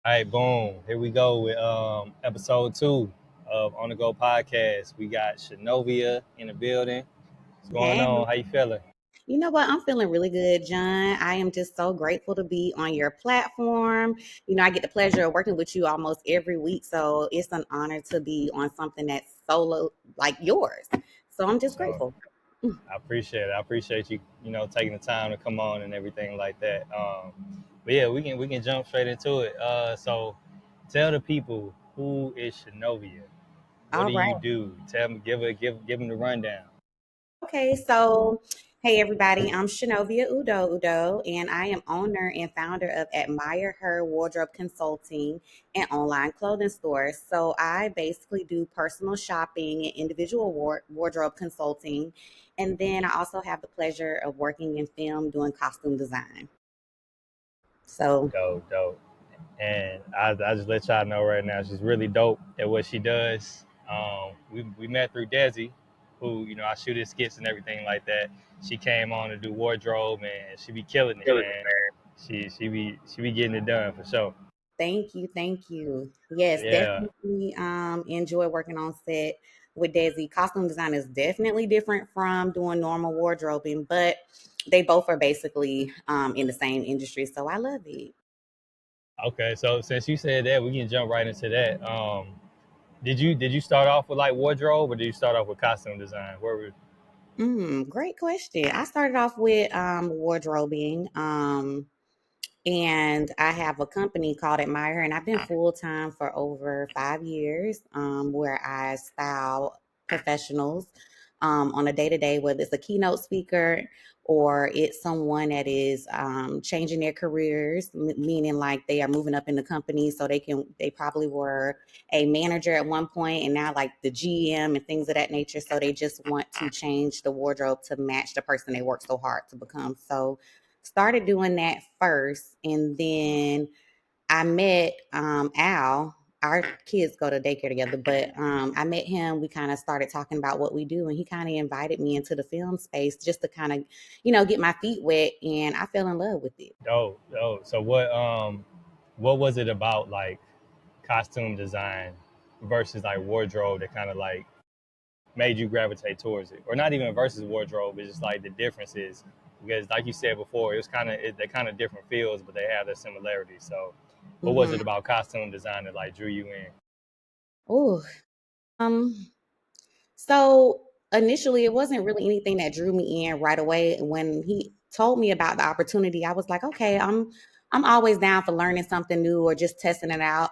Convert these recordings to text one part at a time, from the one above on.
All right, boom. Here we go with episode 2 of On the Go podcast. We got Shanovia in the building. What's going Hey, on? How you feeling? you know what? I'm feeling really good, John. I am just so grateful to be on your platform. I get the pleasure of working with you almost every week, so it's an honor to be on something that's solo like yours. So I'm just Oh, grateful. I appreciate it. I appreciate you, taking the time to come on and everything like that. But yeah, we can jump straight into it. So tell the people, who is Shanovia? What All do you right. do? Tell me, give them the rundown. Okay, so hey everybody, I'm Shanovia Udo, and I am owner and founder of Admire Her Wardrobe Consulting and online clothing store. So I basically do personal shopping and individual wardrobe consulting, and then I also have the pleasure of working in film doing costume design. So Dope, dope. And I just let y'all know right now, she's really dope at what she does. We met through Desi, who I shoot his skits and everything like that. She came on to do wardrobe, and she be killing it, man. She be getting it done for sure. thank you, thank you. Yes, Yeah. definitely enjoy working on set with Desi. Costume design is definitely different from doing normal wardrobing, but they both are basically in the same industry, so I love it. Okay. So since you said that, we can jump right into that. Did you start off with like wardrobe, or did you start off with costume design? Where were Great question. I started off with wardrobing. And I have a company called Admire, and I've been full time for over 5 years, where I style professionals on a day to day, whether it's a keynote speaker or it's someone that is changing their careers, meaning like they are moving up in the company, so they probably were a manager at one point and now like the GM and things of that nature. So they just want to change the wardrobe to match the person they worked so hard to become. So started doing that first, and then I met Al. Our kids go to daycare together, but I met him. We kind of started talking about what we do, and he kind of invited me into the film space just to kind of, get my feet wet, and I fell in love with it. dope, dope. So what was it about like costume design versus like wardrobe that kind of like made you gravitate towards it, or not even versus wardrobe? It's just like the differences, because like you said before, it was they're kind of different fields, but they have their similarities. So, what was Hmm. it about costume design that like drew you in? Oh, so initially, it wasn't really anything that drew me in right away. When he told me about the opportunity, I was like, okay, I'm always down for learning something new or just testing it out.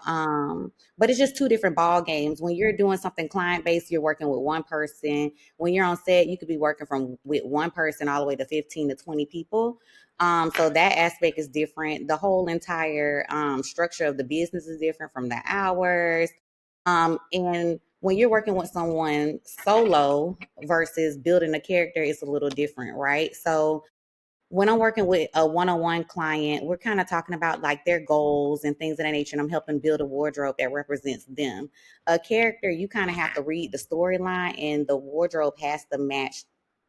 But it's just two different ball games. When you're doing something client based, you're working with one person. When you're on set, you could be working from with one person all the way to 15 to 20 people. So that aspect is different. The whole entire structure of the business is different from the hours. And when you're working with someone solo versus building a character, it's a little different, right? So when I'm working with a one-on-one client, we're kind of talking about like their goals and things of that nature, and I'm helping build a wardrobe that represents them. A character, you kind of have to read the storyline, and the wardrobe has to match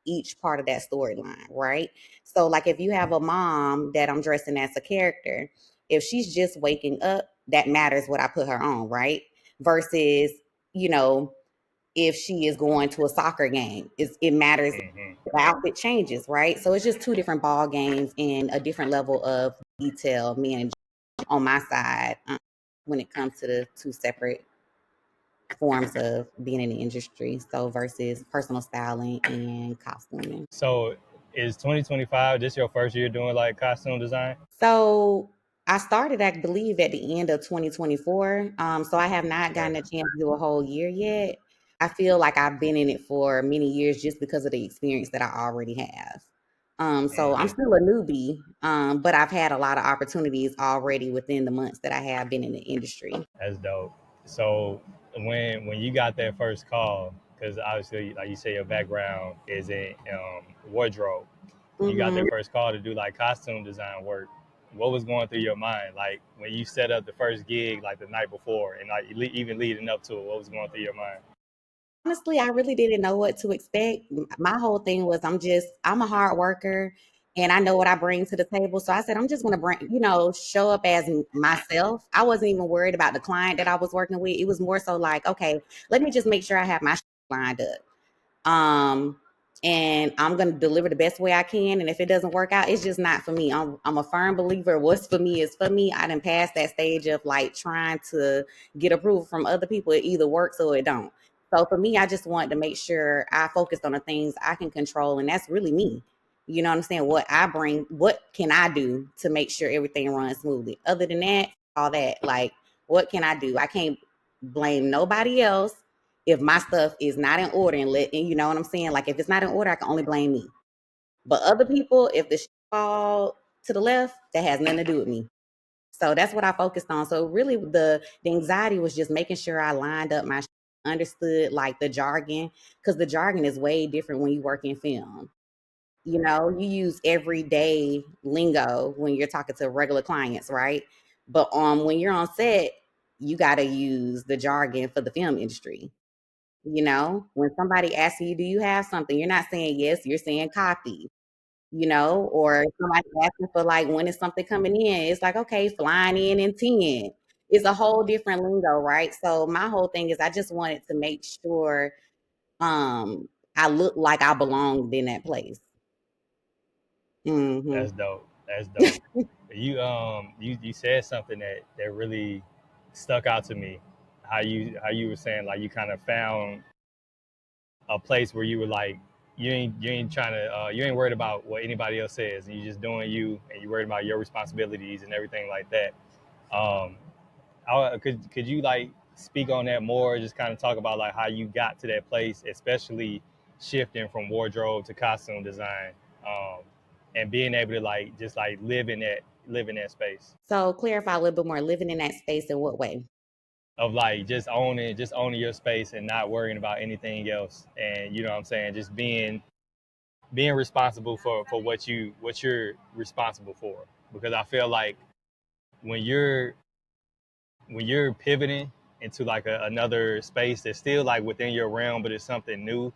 each part of that storyline, right? So, like if you have a mom that I'm dressing as a character, if she's just waking up, that matters what I put her on, right? Versus, you know, if she is going to a soccer game. It matters. Hmm. The outfit changes, right? So it's just two different ball games and a different level of detail management on my side when it comes to the two separate forms of being in the industry. So versus personal styling and costuming. So, is 2025 this your first year doing like costume design? So I started, I believe, at the end of 2024. So I have not Okay. gotten a chance to do a whole year yet. I feel like I've been in it for many years just because of the experience that I already have. So I'm Hmm. still a newbie, but I've had a lot of opportunities already within the months that I have been in the industry. That's dope. So when you got that first call, because obviously, like you say, your background is in wardrobe. When you got Hmm. that first call to do like costume design work, what was going through your mind? Like when you set up the first gig, like the night before, and like even leading up to it, what was going through your mind? Honestly, I really didn't know what to expect. My whole thing was I'm a hard worker, and I know what I bring to the table. So I said, I'm just going to bring, show up as myself. I wasn't even worried about the client that I was working with. It was more so like, okay, let me just make sure I have my lined up. Um, and I'm gonna deliver the best way I can. And if it doesn't work out, it's just not for me. I'm a firm believer. What's for me is for me. I done passed that stage of like trying to get approval from other people. It either works or it don't. So for me, I just wanted to make sure I focused on the things I can control, and that's really me. You know what I'm saying? What I bring, what can I do to make sure everything runs smoothly? Other than that, all that, like, what can I do? I can't blame nobody else if my stuff is not in order and you know what I'm saying? Like if it's not in order, I can only blame me. But other people, if the shit fall to the left, that has nothing to do with me. So that's what I focused on. So really the anxiety was just making sure I lined up my understood like the jargon, because the jargon is way different when you work in film. You use everyday lingo when you're talking to regular clients, right? But when you're on set, you got to use the jargon for the film industry. When somebody asks you, do you have something? You're not saying yes, you're saying copy, or somebody asking for like, when is something coming in? It's like, okay, flying in 10. It's a whole different lingo, right? So my whole thing is I just wanted to make sure I look like I belonged in that place. Hmm. That's dope. That's dope. You said something that really stuck out to me. How you were saying like you kind of found a place where you were like you ain't trying to you ain't worried about what anybody else says, and you just doing you, and you worried about your responsibilities and everything like that. Um, could you like speak on that more? Just kind of talk about like how you got to that place, especially shifting from wardrobe to costume design, um, and being able to like just like live in that space So clarify a little bit more, living in that space in what way? of like just owning your space and not worrying about anything else, and you know what I'm saying, just being responsible for what you're responsible for, because I feel like when you're when you're pivoting into like another space that's still like within your realm but it's something new,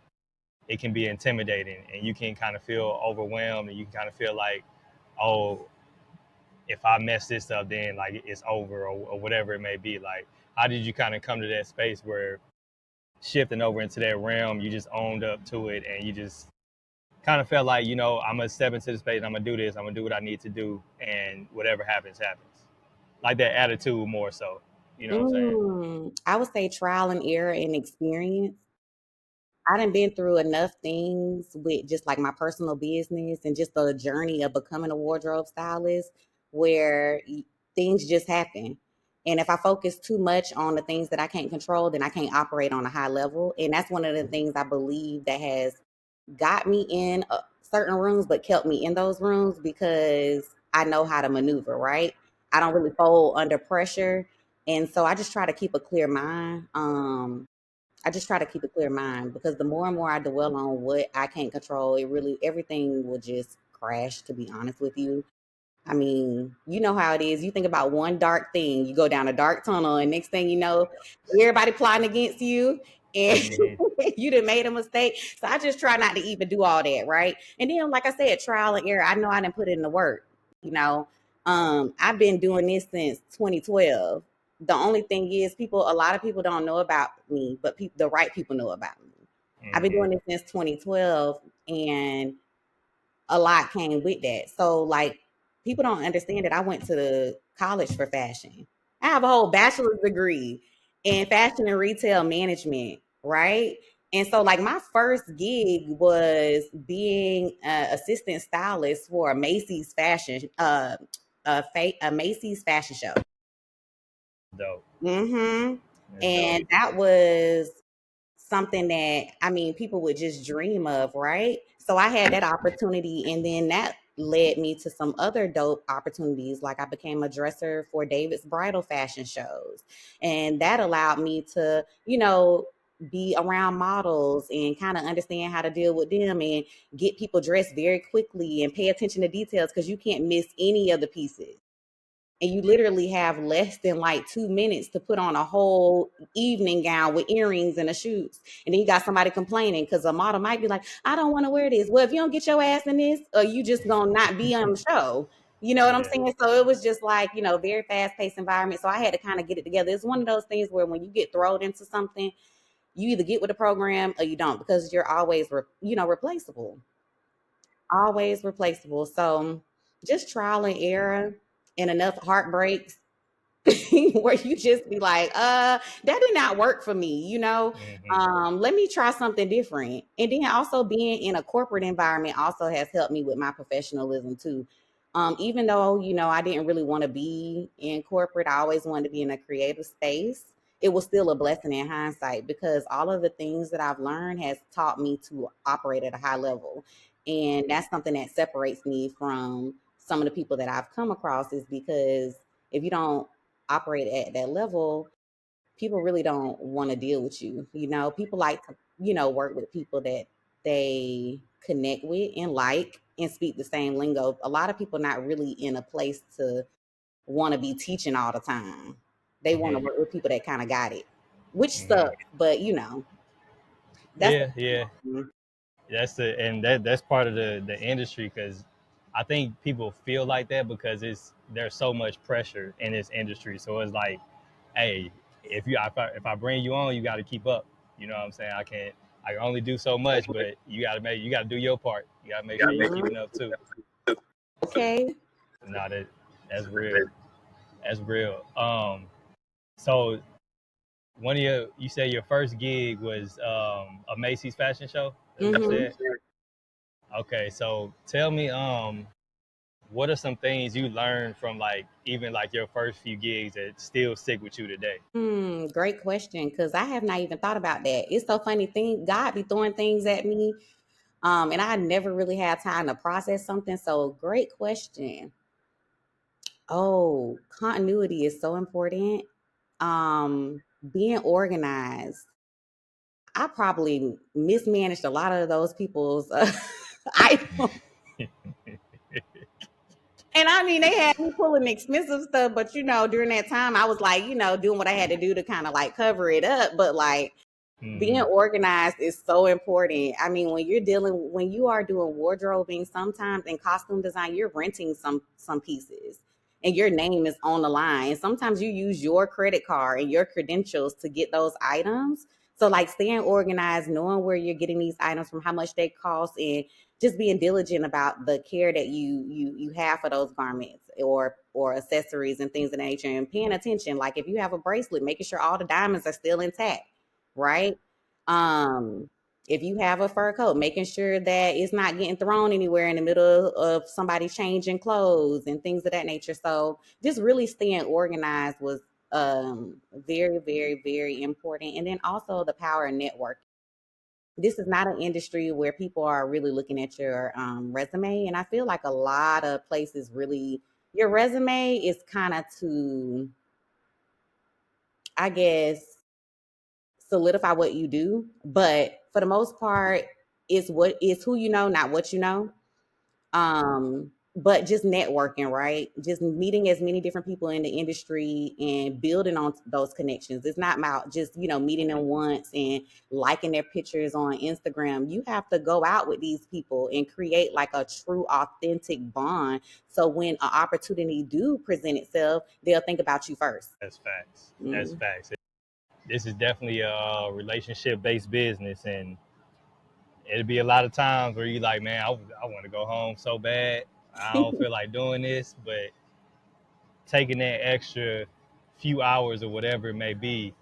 it can be intimidating, and you can kind of feel overwhelmed, and you can kind of feel like, oh, if I mess this up then like it's over, or whatever it may be. Like, how did you kind of come to that space where shifting over into that realm you just owned up to it, and you just kind of felt like, I'm gonna step into the space, and I'm gonna do this, I'm gonna do what I need to do, and whatever happens, happens. Like that attitude more so. You know what I'm saying? I would say trial and error and experience. I done been through enough things with just like my personal business and just the journey of becoming a wardrobe stylist where things just happen. And if I focus too much on the things that I can't control, then I can't operate on a high level. And that's one of the things I believe that has got me in certain rooms, but kept me in those rooms because I know how to maneuver, right? I don't really fold under pressure. And so I just try to keep a clear mind. I just try to keep a clear mind because the more and more I dwell on what I can't control, everything will just crash, to be honest with you. I mean, you know how it is. You think about one dark thing, you go down a dark tunnel, and next thing you know, everybody plotting against you, and Hmm. you done made a mistake. So I just try not to even do all that, right? And then, like I said, trial and error. I know I didn't put in the work. You know, I've been doing this since 2012. The only thing is, a lot of people don't know about me, but the right people know about me. I've been Hmm. doing this since 2012, and a lot came with that. So like people don't understand that I went to the college for fashion. I have a whole bachelor's degree in fashion and retail management, right? And so like my first gig was being an assistant stylist for a Macy's a Macy's fashion show. Dope. Hmm. That's dope. And that was something that I mean people would just dream of, right? So I had that opportunity, and then that led me to some other dope opportunities. Like I became a dresser for David's bridal fashion shows, and that allowed me to, be around models and kind of understand how to deal with them and get people dressed very quickly and pay attention to details because you can't miss any of the pieces. and you literally have less than like 2 minutes to put on a whole evening gown with earrings and a shoes. And then you got somebody complaining because a model might be like, I don't want to wear this. Well, if you don't get your ass in this, or you just gonna not be on the show. You know what I'm Yeah. saying? So it was just like, very fast paced environment. So I had to kind of get it together. It's one of those things where when you get thrown into something, you either get with the program or you don't, because you're always, replaceable. Always replaceable. So just trial and error and enough heartbreaks where you just be like, that did not work for me. Hmm. Let me try something different. And then also being in a corporate environment also has helped me with my professionalism too. Even though, I didn't really want to be in corporate, I always wanted to be in a creative space. It was still a blessing in hindsight, because all of the things that I've learned has taught me to operate at a high level. And that's something that separates me from some of the people that I've come across, is because if you don't operate at that level, people really don't want to deal with you. People like to, work with people that they connect with and like and speak the same lingo. A lot of people not really in a place to want to be teaching all the time. They want to Hmm. work with people that kind of got it, which Hmm. sucks, but that's Yeah, yeah. That's part of the industry, because I think people feel like that because there's so much pressure in this industry. So it's like, hey, if I bring you on, you got to keep up. You know what I'm saying? I can only do so much, but you got to do your part. You got to make sure you're Mhm. keeping up too. Okay. No, that's real. That's real. So you said your first gig was a Macy's fashion show. That's what you Hmm. said. Okay, so tell me, what are some things you learned from like even like your first few gigs that still stick with you today? Great question, because I have not even thought about that. It's so funny. God be throwing things at me, and I never really had time to process something. So great question. Oh, continuity is so important. Being organized. I probably mismanaged a lot of those people's items. And I mean, they had me pulling expensive stuff, but during that time, I was like, doing what I had to do to kind of like cover it up. But like, being Hmm. organized is so important. I mean, when you are doing wardrobing, sometimes in costume design, you're renting some pieces and your name is on the line. And sometimes you use your credit card and your credentials to get those items. So like staying organized, knowing where you're getting these items from, how much they cost, and just being diligent about the care that you have for those garments or accessories and things of that nature, and paying attention. Like if you have a bracelet, making sure all the diamonds are still intact, right? Um, if you have a fur coat, making sure that it's not getting thrown anywhere in the middle of somebody changing clothes and things of that nature. So just really staying organized was very, very, very important. And then also the power of networking. This is not an industry where people are really looking at your resume. And I feel like a lot of places really, your resume is kind of to, I guess, solidify what you do, but for the most part, it's who you know, not what you know. But just networking, right? Just meeting as many different people in the industry and building on those connections. It's not about just, meeting them once and liking their pictures on Instagram. You have to go out with these people and create like a true, authentic bond. So when an opportunity do present itself, they'll think about you first. That's facts. That's Mm. facts. This is definitely a relationship based business, and it'll be a lot of times where you like, man, I want to go home so bad. I don't feel like doing this, but taking that extra few hours or whatever it may be,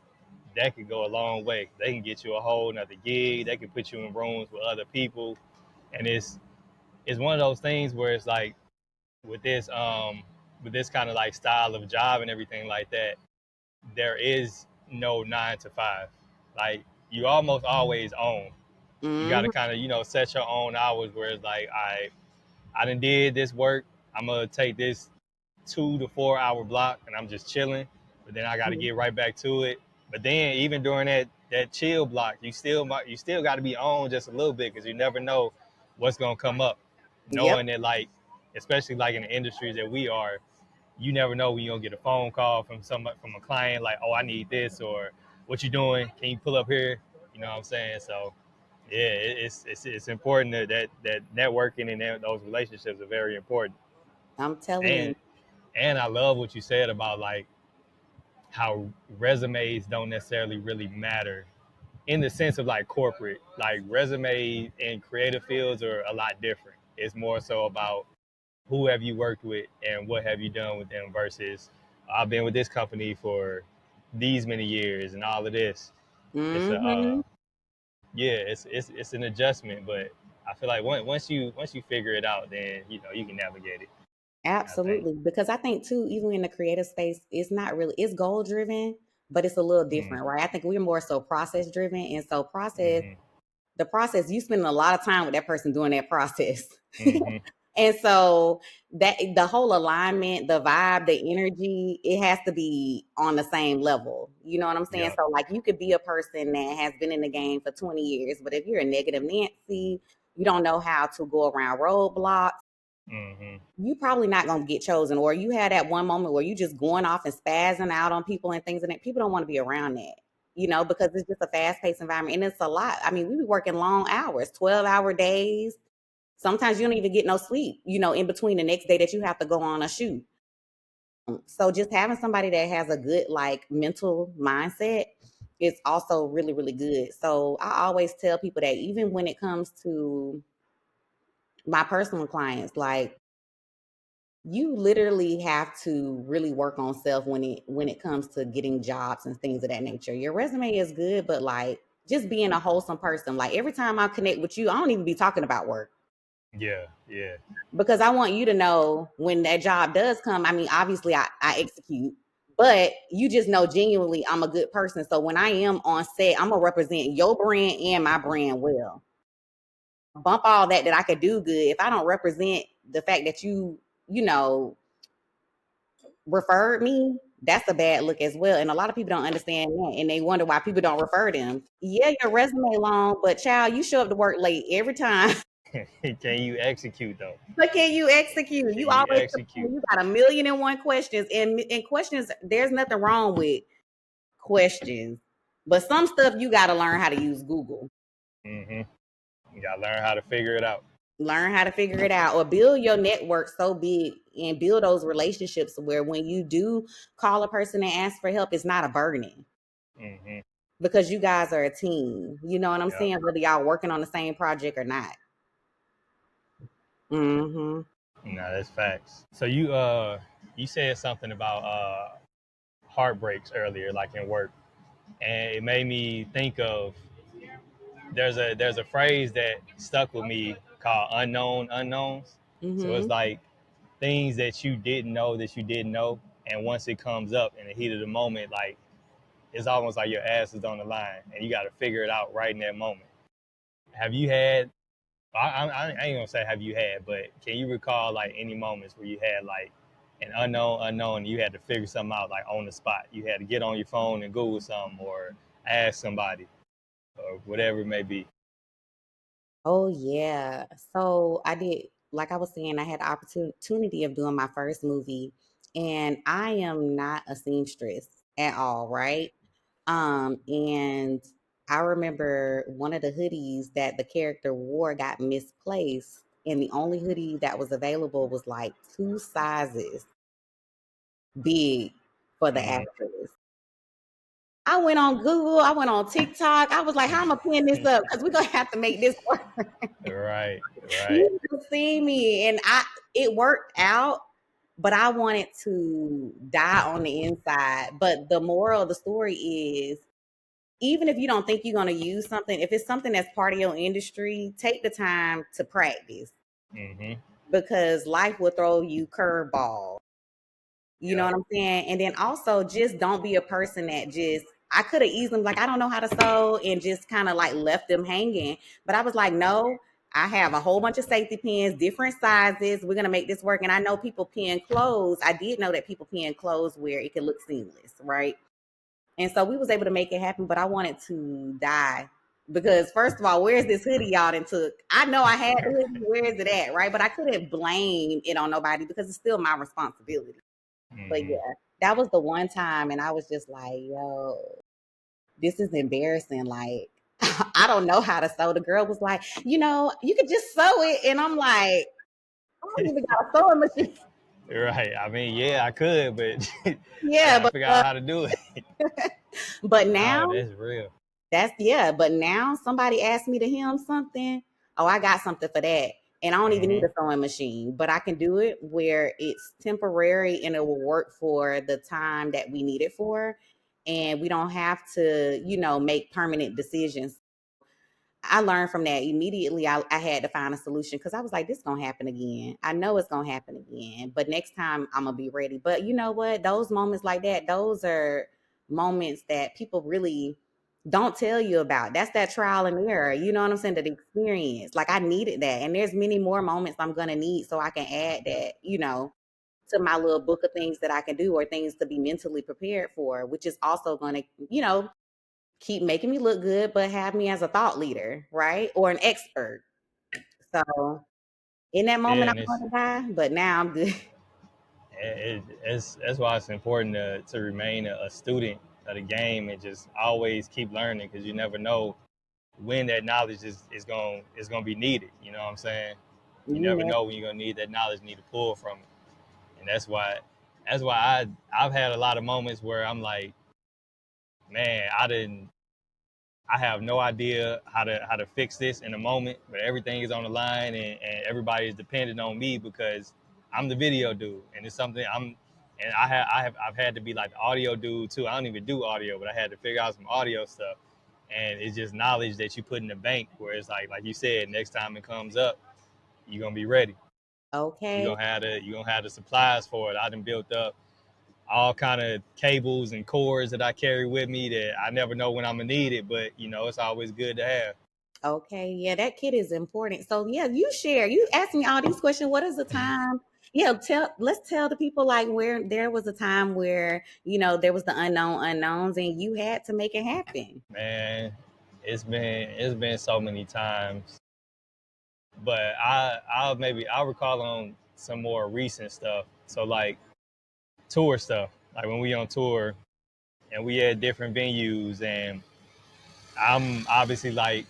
that could go a long way. They can get you a whole nother gig. They can put you in rooms with other people, and it's one of those things where it's like with this kind of like style of job and everything like that, there is no 9 to 5. Like you almost always own. You got to Mhm. kind of set your own hours where it's like, I done did this work. I'm gonna take this 2 to 4 hour block and I'm just chilling. But then I got to get right back to it. But then even during that chill block, you still got to be on just a little bit, because you never know what's gonna come up. Yep. Knowing that, like, especially like in the industries that we are, you never know when you're gonna get a phone call from a client like, oh, I need this, or what you doing? Can you pull up here? You know what I'm saying? So yeah, it's important that networking and those relationships are very important. I'm telling And you. and I love what you said about like how resumes don't necessarily really matter in the sense of like corporate. Like resumes in creative fields are a lot different. It's more so about who have you worked with and what have you done with them versus I've been with this company for these many years and all of this. It's a Mm-hmm. yeah, it's an adjustment, but I feel like once you figure it out, then you can navigate it. I think. Absolutely. Because I think too, even in the creative space, it's not really it's goal driven, but it's a little Mm, different, right? I think we're more so process driven. And so mm-hmm, the process, you spend a lot of time with that person doing that process. mm-hmm, And so that the whole alignment, the vibe, the energy, it has to be on the same level. You know what I'm saying? yeah, So like you could be a person that has been in the game for 20 years, but if you're a negative Nancy, you don't know how to go around roadblocks, mm-hmm, you probably not gonna get chosen. Or you had that one moment where you just going off and spazzing out on people and things, and that people don't want to be around that. Because it's just a fast paced environment and it's a lot. I mean, we be working long hours, 12-hour days. Sometimes you don't even get no sleep, in between the next day that you have to go on a shoot. So just having somebody that has a good like mental mindset is also really, really good. So I always tell people that even when it comes to my personal clients, like you literally have to really work on self when it comes to getting jobs and things of that nature. Your resume is good, but like just being a wholesome person. Like every time I connect with you, I don't even be talking about work yeah, yeah, because I want you to know when that job does come. I mean, obviously I execute, but you just know genuinely I'm a good person. So when I am on set, I'm gonna represent your brand and my brand well. Bump all that I could do good. If I don't represent the fact that you know, referred me, that's a bad look as well. And a lot of people don't understand that. And they wonder why people don't refer them. Yeah, your resume long, but child, you show up to work late every time. can you execute though? But can you execute? Can You you always execute? you got a million and one questions. And questions, there's nothing wrong with questions. But some stuff you gotta learn how to use Google. Mm-hmm. You gotta learn how to figure it out. Learn how to figure it out or build your network so big and build those relationships where when you do call a person and ask for help, it's not a burden. Mm-hmm. Because you guys are a team. You know what I'm Yep. saying? Whether y'all working on the same project or not. Hmm. No, that's facts. So you said something about heartbreaks earlier, like in work, and it made me think of there's a phrase that stuck with me called unknown unknowns. So it's Hmm. like things that you didn't know, and once it comes up in the heat of the moment, like it's almost like your ass is on the line, and you got to figure it out right in that moment. Have you had? I ain't gonna say have you had, but can you recall like any moments where you had like an unknown, and you had to figure something out like on the spot? You had to get on your phone and Google something, or ask somebody, or whatever it may be. Oh yeah. So I did, like I was saying, I had the opportunity of doing my first movie, and I am not a seamstress at all, right? And I remember one of the hoodies that the character wore got misplaced, and the only hoodie that was available was like two sizes big for the Mm-hmm. actress. I went on Google, I went on TikTok. I was like, how am I pin this up? Because we're gonna have to make this work. Right, right. You can see me. And it worked out, but I wanted to die on the inside. But the moral of the story is even if you don't think you're gonna use something, if it's something that's part of your industry, take the time to practice Mm-hmm. because life will throw you curveballs. You know Yep. what I'm saying? And then also just don't be a person that just I could have easily like, I don't know how to sew and just kind of like left them hanging. But I was like, no, I have a whole bunch of safety pins, different sizes. We're gonna make this work. And I know people pin clothes. I did know that people pin clothes where it can look seamless, right? And so we was able to make it happen, but I wanted to die. Because first of all, where's this hoodie y'all done took? I know I had the hoodie, where is it at? Right. But I couldn't blame it on nobody because it's still my responsibility. But Hmm. yeah, that was the one time, and I was just like, yo, this is embarrassing. Like, I don't know how to sew. The girl was like, you could just sew it. And I'm like, I don't even got a sewing machine. Right. I mean, yeah, I could, but I Yeah, gotta figure out how to do it. but No, now that's real. but now somebody asked me to hem something. Oh, I got something for that. And I don't even need Hmm. a sewing machine, but I can do it where it's temporary and it will work for the time that we need it for. And we don't have to, make permanent decisions. I learned from that immediately. I had to find a solution because I was like, this is going to happen again. I know it's going to happen again, but next time I'm going to be ready. But you know what? Those moments like that, those are moments that people really don't tell you about. That's that trial and error. You know what I'm saying? That experience. Like I needed that. And there's many more moments I'm going to need so I can add that, to my little book of things that I can do or things to be mentally prepared for, which is also going to, keep making me look good, but have me as a thought leader, right? Or an expert. So in that Yeah, moment, I and wanted to die, but now I'm good. it's that's why it's important to remain a student of the game and just always keep learning because you never know when that knowledge is gonna be needed. You know what I'm saying? You You never know, know when you're gonna need that knowledge, need to pull from it, and that's why I've had a lot of moments where I'm like, man, I have no idea how to fix this in a moment, but everything is on the line and everybody is dependent on me because I'm the video dude, and it's something and I've had to be like the audio dude too. I don't even do audio, but I had to figure out some audio stuff, and it's just knowledge that you put in the bank where it's like you said, next time it comes up, you're gonna be ready. okay, You're gonna have the supplies for it. I done built up all kind of cables and cords that I carry with me that I never know when I'm gonna need it, but it's always good to have. okay, yeah, that kid is important. So yeah, you share. You ask me all these questions. What is the time? Yeah, let's tell the people like where there was a time where there was the unknown unknowns and you had to make it happen. Man, it's been so many times, but I'll recall on some more recent stuff. So like tour stuff, like when we on tour and we had different venues, and I'm obviously like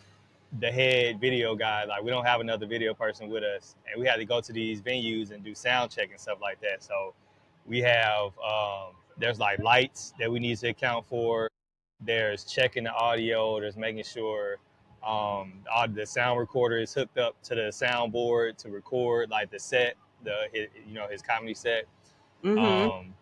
the head video guy. Like we don't have another video person with us, and we had to go to these venues and do sound check and stuff like that. So we have there's like lights that we need to account for. There's checking the audio. There's making sure the sound recorder is hooked up to the soundboard to record like the set, his comedy set. Mm-hmm. Um,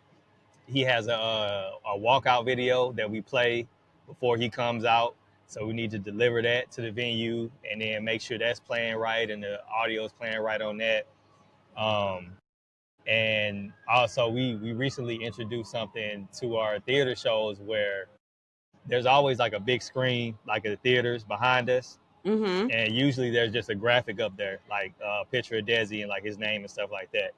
he has a walkout video that we play before he comes out. So we need to deliver that to the venue and then make sure that's playing right and the audio is playing right on that. Um, and also, we recently introduced something to our theater shows where there's always like a big screen, like at the theaters behind us. Mm-hmm. And usually there's just a graphic up there, like a picture of Desi and like his name and stuff like that.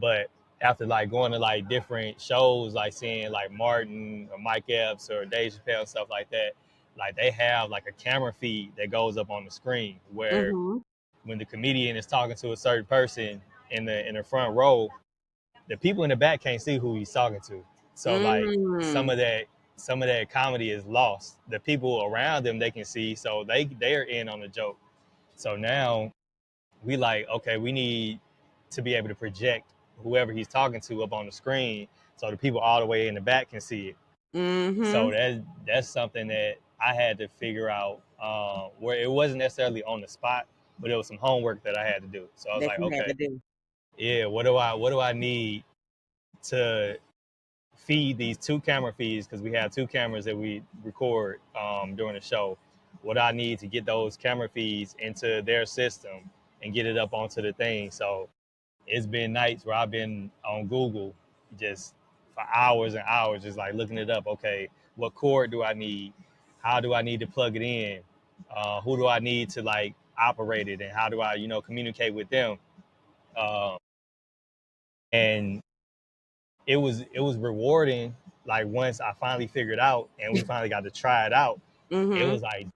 But after like going to like different shows, like seeing like Martin or Mike Epps or Dave Chappelle and stuff like that, like they have like a camera feed that goes up on the screen where Mm-hmm. when the comedian is talking to a certain person in the front row, the people in the back can't see who he's talking to. So like Mm-hmm. some of that comedy is lost. The people around them they can see, so they're in on the joke. So now we like, okay, we need to be able to project whoever he's talking to up on the screen so the people all the way in the back can see it. So Mm-hmm. that's something that I had to figure out where it wasn't necessarily on the spot, but it was some homework that I had to do. So I was That like, you had okay, to do. yeah, what do I need to feed these two camera feeds because we have two cameras that we record during the show. What I need to get those camera feeds into their system and get it up onto the thing. So it's been nights where I've been on Google just for hours and hours, just like looking it up. Okay, what cord do I need? How do I need to plug it in? Who do I need to like operate it, and how do I, communicate with them? Um, and it was rewarding. Like once I finally figured out, and we finally got to try it out, it Mm-hmm. was like,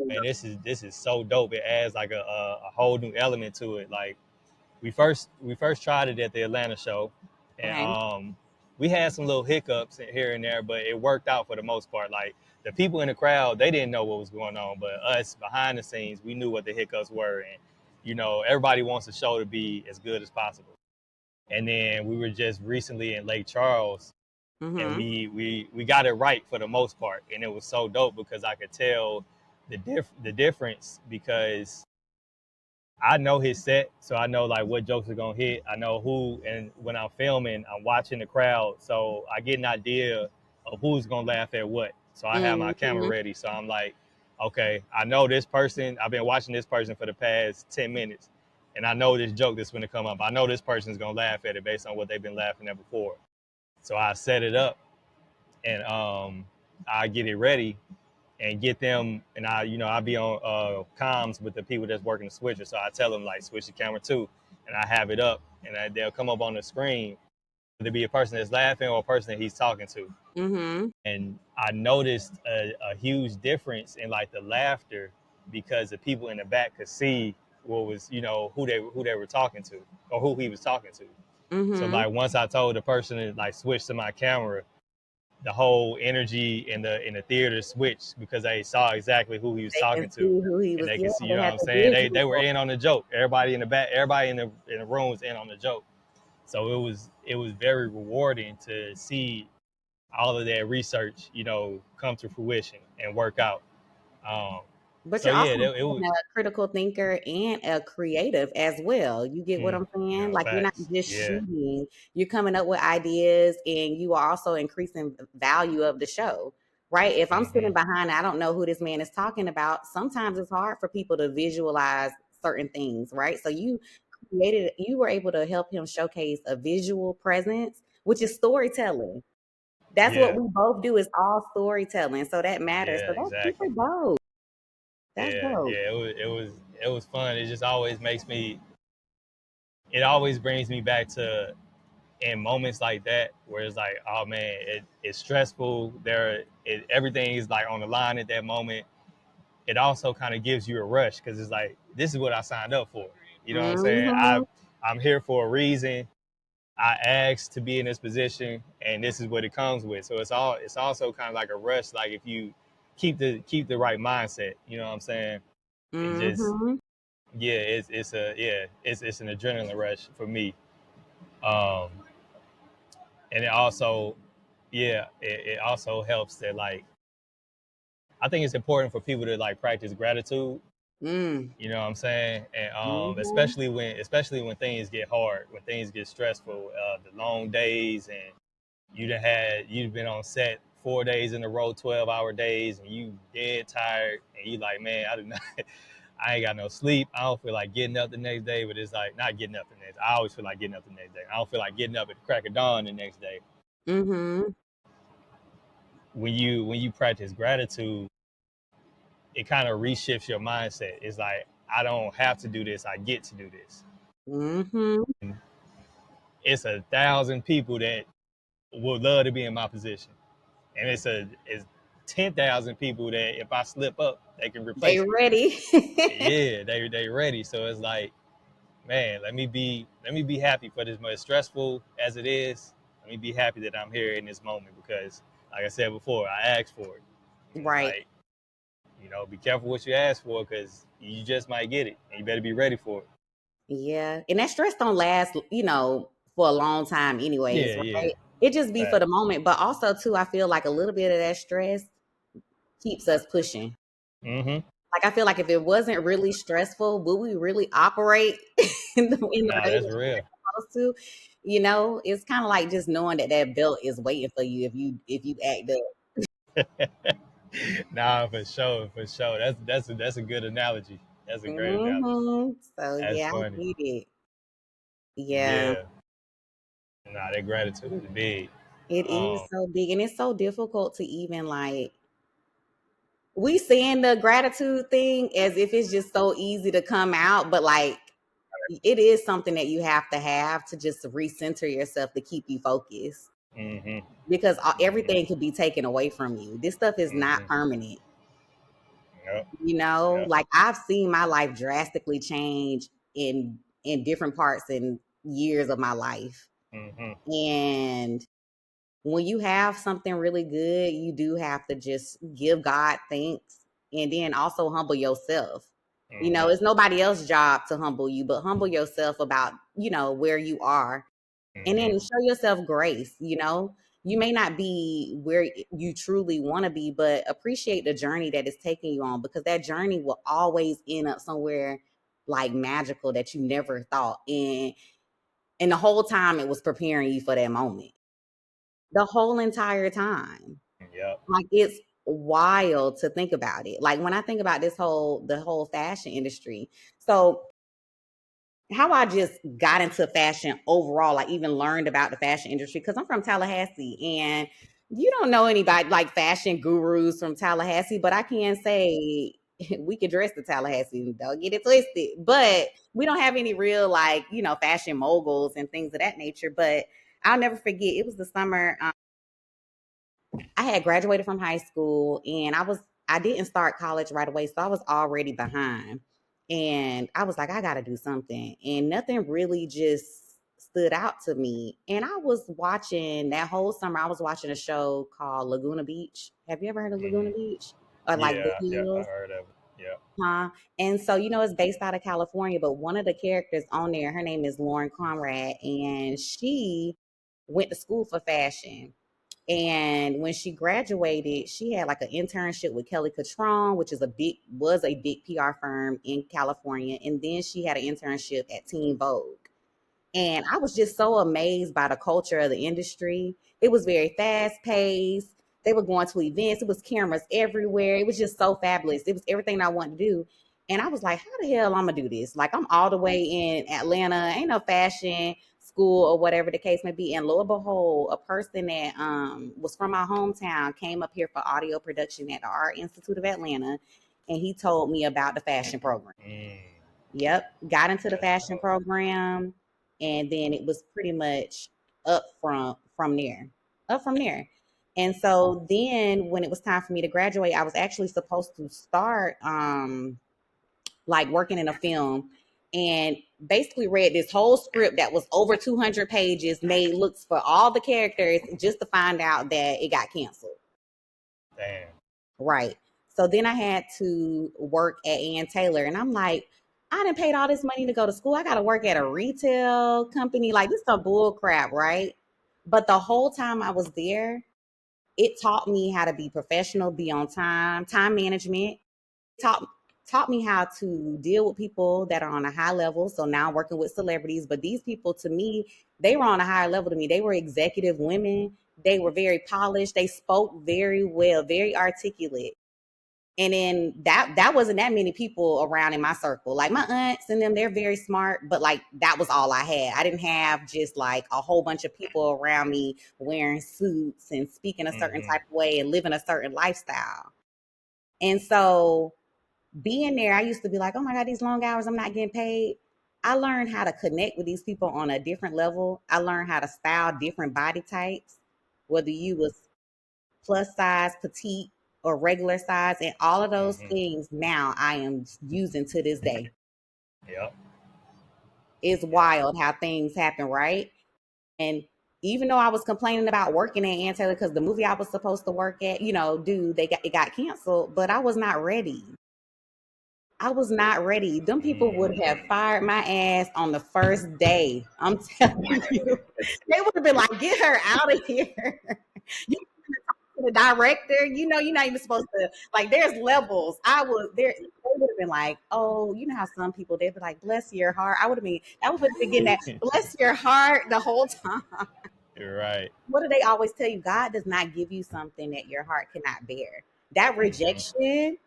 man, this is so dope. It adds like a whole new element to it. Like we first tried it at the Atlanta show, and Okay. we had some little hiccups here and there, but it worked out for the most part. Like the people in the crowd, they didn't know what was going on, but us behind the scenes, we knew what the hiccups were, and everybody wants the show to be as good as possible. And then we were just recently in Lake Charles, and Mm-hmm. we got it right for the most part, and it was so dope because I could tell the difference because I know his set, so I know like what jokes are gonna hit. I know who, and when I'm filming, I'm watching the crowd, so I get an idea of who's gonna laugh at what. So I have my camera Mm-hmm. ready. So I'm like, okay, I know this person. I've been watching this person for the past 10 minutes, and I know this joke that's gonna come up. I know this person's gonna laugh at it based on what they've been laughing at before. So I set it up, and I get it ready, and get them. And I be on comms with the people that's working the switcher. So I tell them like switch the camera too, and I have it up, and they'll come up on the screen. To be a person that's laughing or a person that he's talking to. Mm-hmm. And I noticed a huge difference in like the laughter because the people in the back could see what was who they were talking to or who he was talking to. So Mm-hmm. like once I told the person to like switch to my camera, the whole energy in the theater switched because they saw exactly who he was They can talking to, see who he and was. they Yeah, could see, they what had I'm the saying, they were visual. in on the joke. Everybody in the back, everybody in the room was in on the joke. So it was very rewarding to see all of that research, come to fruition and work out. Um, But so you're yeah, also it was. being a critical thinker and a creative as well. You get what I'm saying? Like you're not Facts. just Yeah. shooting, you're coming up with ideas and you are also increasing the value of the show. Right? If I'm Hmm. sitting behind, I don't know who this man is talking about. Sometimes it's hard for people to visualize certain things, right? So you were able to help him showcase a visual presence, which is storytelling. That's what Yeah. we both do is all storytelling. So that matters. Yeah. So that's Exactly. super dope. That's Yeah. dope. Yeah. It was fun. It just always makes me. It always brings me back to in moments like that where it's like, oh man, it's stressful. Everything is like on the line at that moment. It also kind of gives you a rush because it's like this is what I signed up for. You know what I'm saying? Mhm. I'm here for a reason. I asked to be in this position, and this is what it comes with. So it's also kind of like a rush. Like if you keep the right mindset, you know what I'm saying? It just Mhm. yeah, it's an adrenaline rush for me. Um, and it also it also helps that like I think it's important for people to like practice gratitude. Mm. You know what I'm saying? And Mhm. especially when things get hard, when things get stressful, the long days, and you've been on set 4 days in a row, 12-hour days, and you dead tired, and you like, man, I do not, I ain't got no sleep. I don't feel like getting up the next day, but it's like not getting up the next. I always feel like getting up the next day. I don't feel like getting up at the crack of dawn the next day. Mhm. When you practice gratitude, it kind of reshifts your mindset. It's like I don't have to do this. I get to do this. Mhm. It's 1,000 people that would love to be in my position, and it's 10,000 people that if I slip up, they can They replace me. ready. Yeah, they ready. So it's like, man, let me be happy for this much stressful as it is. Let me be happy that I'm here in this moment because, like I said before, I asked for it. And it's Right. like, be careful what you ask for because you just might get it, and you better be ready for it. Yeah. And that stress don't last, for a long time anyways, Yeah, yeah, right? It just be for fact. the moment, but also too I feel like a little bit of that stress keeps us pushing. Mm-hmm. Like I feel like if it wasn't really stressful, would we really operate in the Nah, way that's that real. we're supposed to? It's kind of like just knowing that that belt is waiting for you if you act up. Nah, for sure, for sure. That's a good analogy. That's a great analogy. So That's yeah, I funny. get it. Yeah, Yeah. Nah, that gratitude is big. it is Um, so big, and it's so difficult to even like we saying the gratitude thing as if it's just so easy to come out, but like it is something that you have to just recenter yourself to keep you focused mm-hmm, because mm-hmm, everything could be taken away from you. This stuff is not mm-hmm. permanent. Yep, yep. Like I've seen my life drastically change in different parts and years of my life. Mm-hmm. And when you have something really good, you do have to just give God thanks and then also humble yourself. You know, Mm-hmm. it's nobody else's job to humble you, but humble yourself about, where you are, and then Mm-hmm. show yourself grace. You may not be where you truly want to be, but appreciate the journey that it's taking you on, because that journey will always end up somewhere like magical that you never thought. And the whole time it was preparing you for that moment. The whole entire time. Yep. Like, it's wild to think about it. Like, when I think about the whole fashion industry. So how I just got into fashion overall, like even learned about the fashion industry, because I'm from Tallahassee, and you don't know anybody like fashion gurus from Tallahassee, but I can say we could dress the Tallahassee, don't get it twisted. But we don't have any real, like, fashion moguls and things of that nature. But I'll never forget, it was the summer. I had graduated from high school, and I didn't start college right away, so I was already behind. And I was like, I got to do something. And nothing really just stood out to me. And I was watching that whole summer, I was watching a show called Laguna Beach. Have you ever heard of Mm-hmm. Laguna Beach? Or like The Yeah. Yeah. I Hills? heard of it. Yep. Huh? And so, it's based out of California, but one of the characters on there, her name is Lauren Conrad, and she went to school for fashion. And when she graduated, she had like an internship with Kelly Catron, which was a big PR firm in California. And then she had an internship at Teen Vogue. And I was just so amazed by the culture of the industry. It was very fast paced. They were going to events. It was cameras everywhere. It was just so fabulous. It was everything I wanted to do. And I was like, how the hell I'm gonna do this? Like, I'm all the way in Atlanta, ain't no fashion school or whatever the case may be. And lo and behold, a person that was from my hometown came up here for audio production at the Art Institute of Atlanta, and he told me about the fashion program. Mm. Yep, got into the That's fashion dope. program, and then it was pretty much up from there. Up from there. And so then when it was time for me to graduate, I was actually supposed to start like working in a film, and basically read this whole script that was over 200 pages, made looks for all the characters, just to find out that it got canceled. Damn. Right. So then I had to work at Ann Taylor, and I'm like, I didn't paid all this money to go to school. I got to work at a retail company. Like, this is some bull crap, right? But the whole time I was there, it taught me how to be professional, be on time, time management. Taught taught me how to deal with people that are on a high level. So now I'm working with celebrities, but these people, to me, they were on a higher level to me. They were executive women. They were very polished. They spoke very well, very articulate. And then that wasn't that many people around in my circle. Like, my aunts and them, they're very smart, but like, that was all I had. I didn't have just like a whole bunch of people around me wearing suits and speaking a certain Mm-hmm. type of way and living a certain lifestyle. And so being there, I used to be like, oh my God, these long hours, I'm not getting paid. I learned how to connect with these people on a different level. I learned how to style different body types, whether you was plus size, petite, or regular size. And all of those Mm-hmm. things now I am using to this day. Yep. It's Yep. wild how things happen, right? And even though I was complaining about working at Ann Taylor because the movie I was supposed to work at, it got canceled, but I was not ready. I was not ready. Them people would have Mm. fired my ass on the first day. I'm telling you. They would have been like, get her out of here. You to the director, you're not even supposed to, like, there's levels. I was there, they would have been like, oh, you know how some people, they'd be like, bless your heart. I would have been getting that bless your heart the whole time. You're right. What do they always tell you? God does not give you something that your heart cannot bear. That Mm-hmm. rejection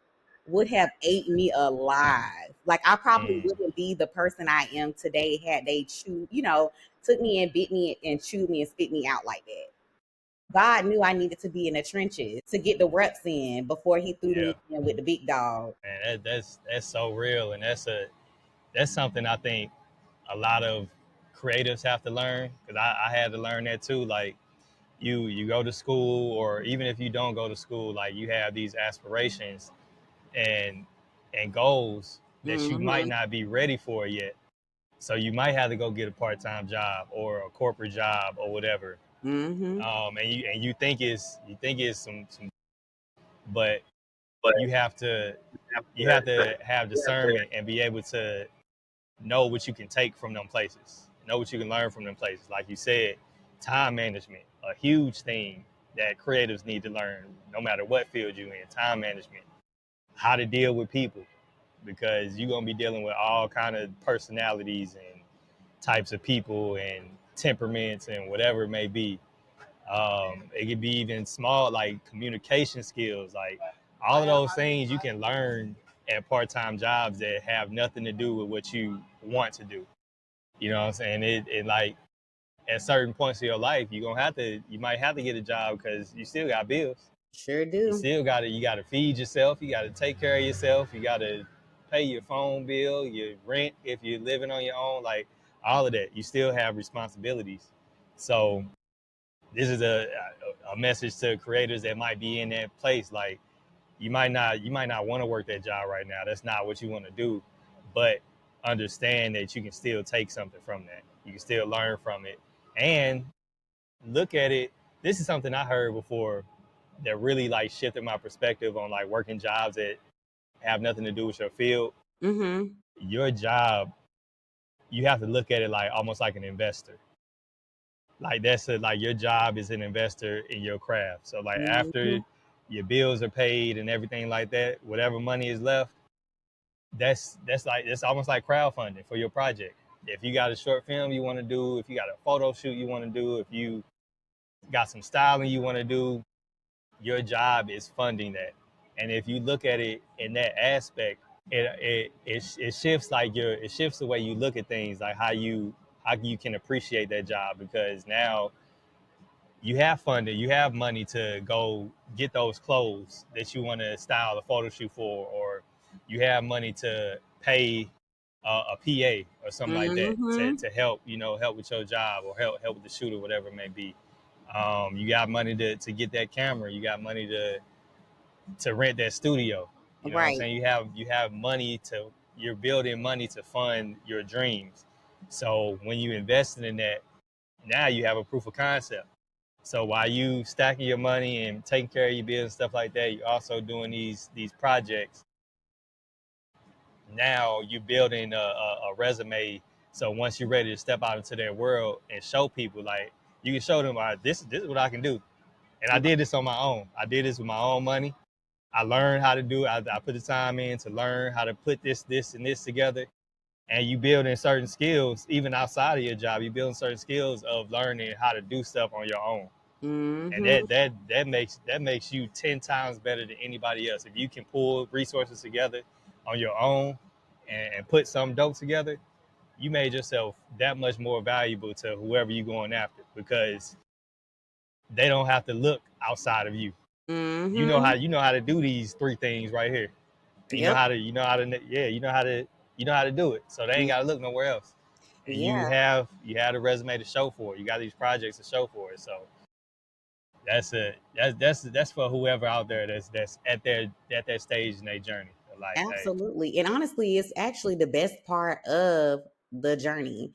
would have ate me alive. Like, I probably Mm. wouldn't be the person I am today had they took me and bit me and chewed me and spit me out like that. God knew I needed to be in the trenches to get the reps in before he threw Yeah. me in with the big dog. And that's so real, and that's something I think a lot of creatives have to learn, because I had to learn that too. Like, you go to school, or even if you don't go to school, like, you have these aspirations and goals that you might Hmm. not be ready for yet. So you might have to go get a part-time job or a corporate job or whatever. Mm-hmm. And you think it's some, but but you have to you have to have you have to discernment and be able to know what you can take from them places, know what you can learn from them places. Like you said, time management, a huge thing that creatives need to learn, no matter what field you're in. Time management, how to deal with people, because you're gonna be dealing with all kind of personalities and types of people and temperaments and whatever it may be. It could be even small, like communication skills, like all of those things you can learn at part-time jobs that have nothing to do with what you want to do. You know what I'm saying? It like at certain points of your life, you might have to get a job because you still got bills. Sure You do. still got to feed yourself. You got to take care of yourself. You got to pay your phone bill, your rent if you're living on your own, like all of that. You still have responsibilities. So this is a message to creators that might be in that place. Like you might not want to work that job right now. That's not what you want to do, but understand that you can still take something from that. You can still learn from it and look at it. This is something I heard before that really like shifted my perspective on like working jobs that have nothing to do with your field. Mm-hmm. Your job, you have to look at it like almost like an investor. Like like your job is an investor in your craft. So like Mm-hmm. after your bills are paid and everything like that, whatever money is left, that's almost like crowdfunding for your project. If you got a short film you want to do, if you got a photo shoot you want to do, if you got some styling you want to do, your job is funding that. And if you look at it in that aspect, it shifts like it shifts the way you look at things, like how you can appreciate that job, because now you have funding, you have money to go get those clothes that you want to style a photo shoot for, or you have money to pay a PA or something like that to, Mm-hmm. to help, help with your job or help with the shoot or whatever it may be. You got money to get that camera. You got money to rent that studio. You know what I'm Right. saying? You have money you're building money to fund your dreams. So when you invested in that, now you have a proof of concept. So while you stacking your money and taking care of your bills and stuff like that, you're also doing these projects. Now you're building a resume. So once you're ready to step out into that world and show people, like you can show them, this is what I can do. And I did this on my own. I did this with my own money. I learned how to do it. I put the time in to learn how to put this, and this together. And you building certain skills, even outside of your job, you building certain skills of learning how to do stuff on your own. And Mm-hmm. that makes you 10 times better than anybody else. If you can pull resources together on your own and put some dope together, you made yourself that much more valuable to whoever you're going after, because they don't have to look outside of you. You know how Mm-hmm. you know how to do these three things right here. You know Yep. how to you know how to yeah you know how to do it. So they ain't got to look nowhere else. And you Yeah. have you have a resume to show for it. You got these projects to show for it. So that's for whoever out there that's at that stage in their journey. Like, hey, Absolutely. And honestly, it's actually the best part of the journey.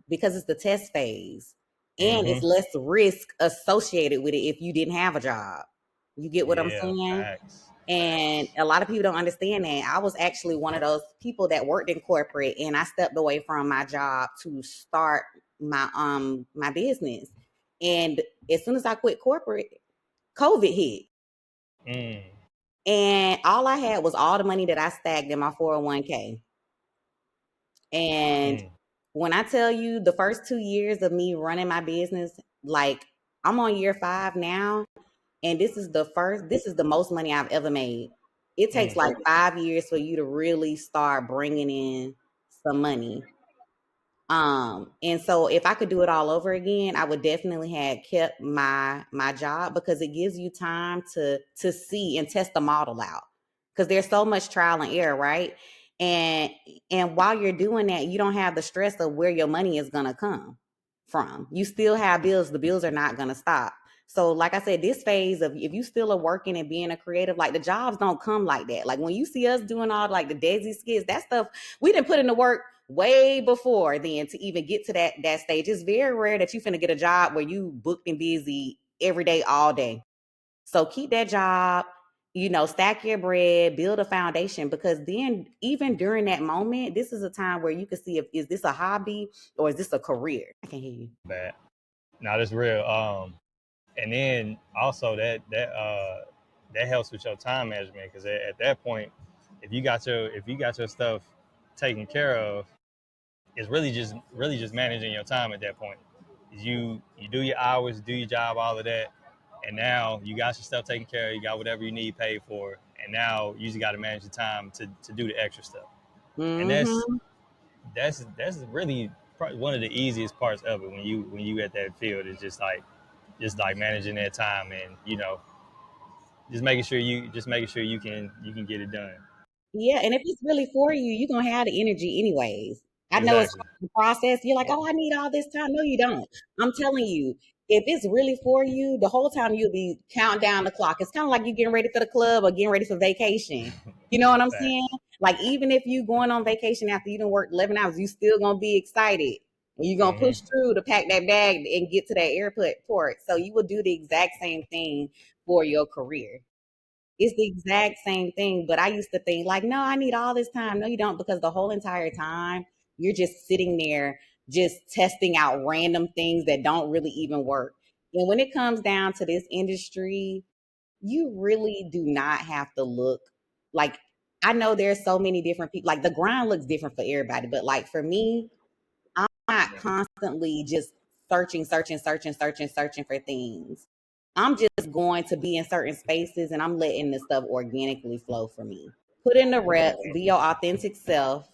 Because it's the test phase and mm-hmm. it's less risk associated with it if you didn't have a job. You get what I'm Yeah, saying? facts, And facts. a lot of people don't understand that. I was actually one of those people that worked in corporate and I stepped away from my job to start my business. And as soon as I quit corporate, COVID hit. Mm, And all I had was all the money that I stacked in my 401k. And mm, when I tell you the first 2 years of me running my business, like I'm on year 5 now, and this is the most money I've ever made. It takes mm. like 5 years for you to really start bringing in some money. And so if I could do it all over again, I would definitely have kept my job because it gives you time to see and test the model out. Because there's so much trial and error, right? And and while you're doing that, you don't have the stress of where your money is gonna come from. You still have bills, the bills are not gonna stop. So, like I said, this phase of if you still are working and being a creative, like the jobs don't come like that. Like when you see us doing all like the Desi skits, that stuff we didn't put in the work way before then to even get to that stage. It's very rare that you finna get a job where you booked and busy every day, all day. So keep that job, stack your bread, build a foundation, because then even during that moment, this is a time where you can see if is this a hobby or is this a career. I can hear you. Bad. Now that's real. And then also that helps with your time management, because at that point, if you got your stuff taken care of, it's really just managing your time at that point. You do your hours, do your job, all of that, and now you got your stuff taken care of. You got whatever you need paid for, and now you just got to manage the time to do the extra stuff. And that's Mm-hmm. that's really probably one of the easiest parts of it, when you at that field, is just like managing that time, and just making sure you can get it done. Yeah, and if it's really for you, you're gonna have the energy anyways. I know it's Exactly. hard to process. You're like, oh, I need all this time. No, you don't. I'm telling you, if it's really for you, the whole time you'll be counting down the clock. It's kind of like you getting ready for the club or getting ready for vacation. You know what I'm saying? Facts. Like even if you going on vacation after you done worked 11 hours, you still gonna be excited. And you're gonna Hmm. push through to pack that bag and get to that airport port. So you will do the exact same thing for your career. It's the exact same thing. But I used to think like, no, I need all this time. No, you don't, because the whole entire time you're just sitting there, just testing out random things that don't really even work. And when it comes down to this industry, you really do not have to look like, I know there's so many different people. Like the grind looks different for everybody, but like for me, I'm not constantly just searching for things. I'm just going to be in certain spaces and I'm letting the stuff organically flow for me. Put in the reps, be your authentic self.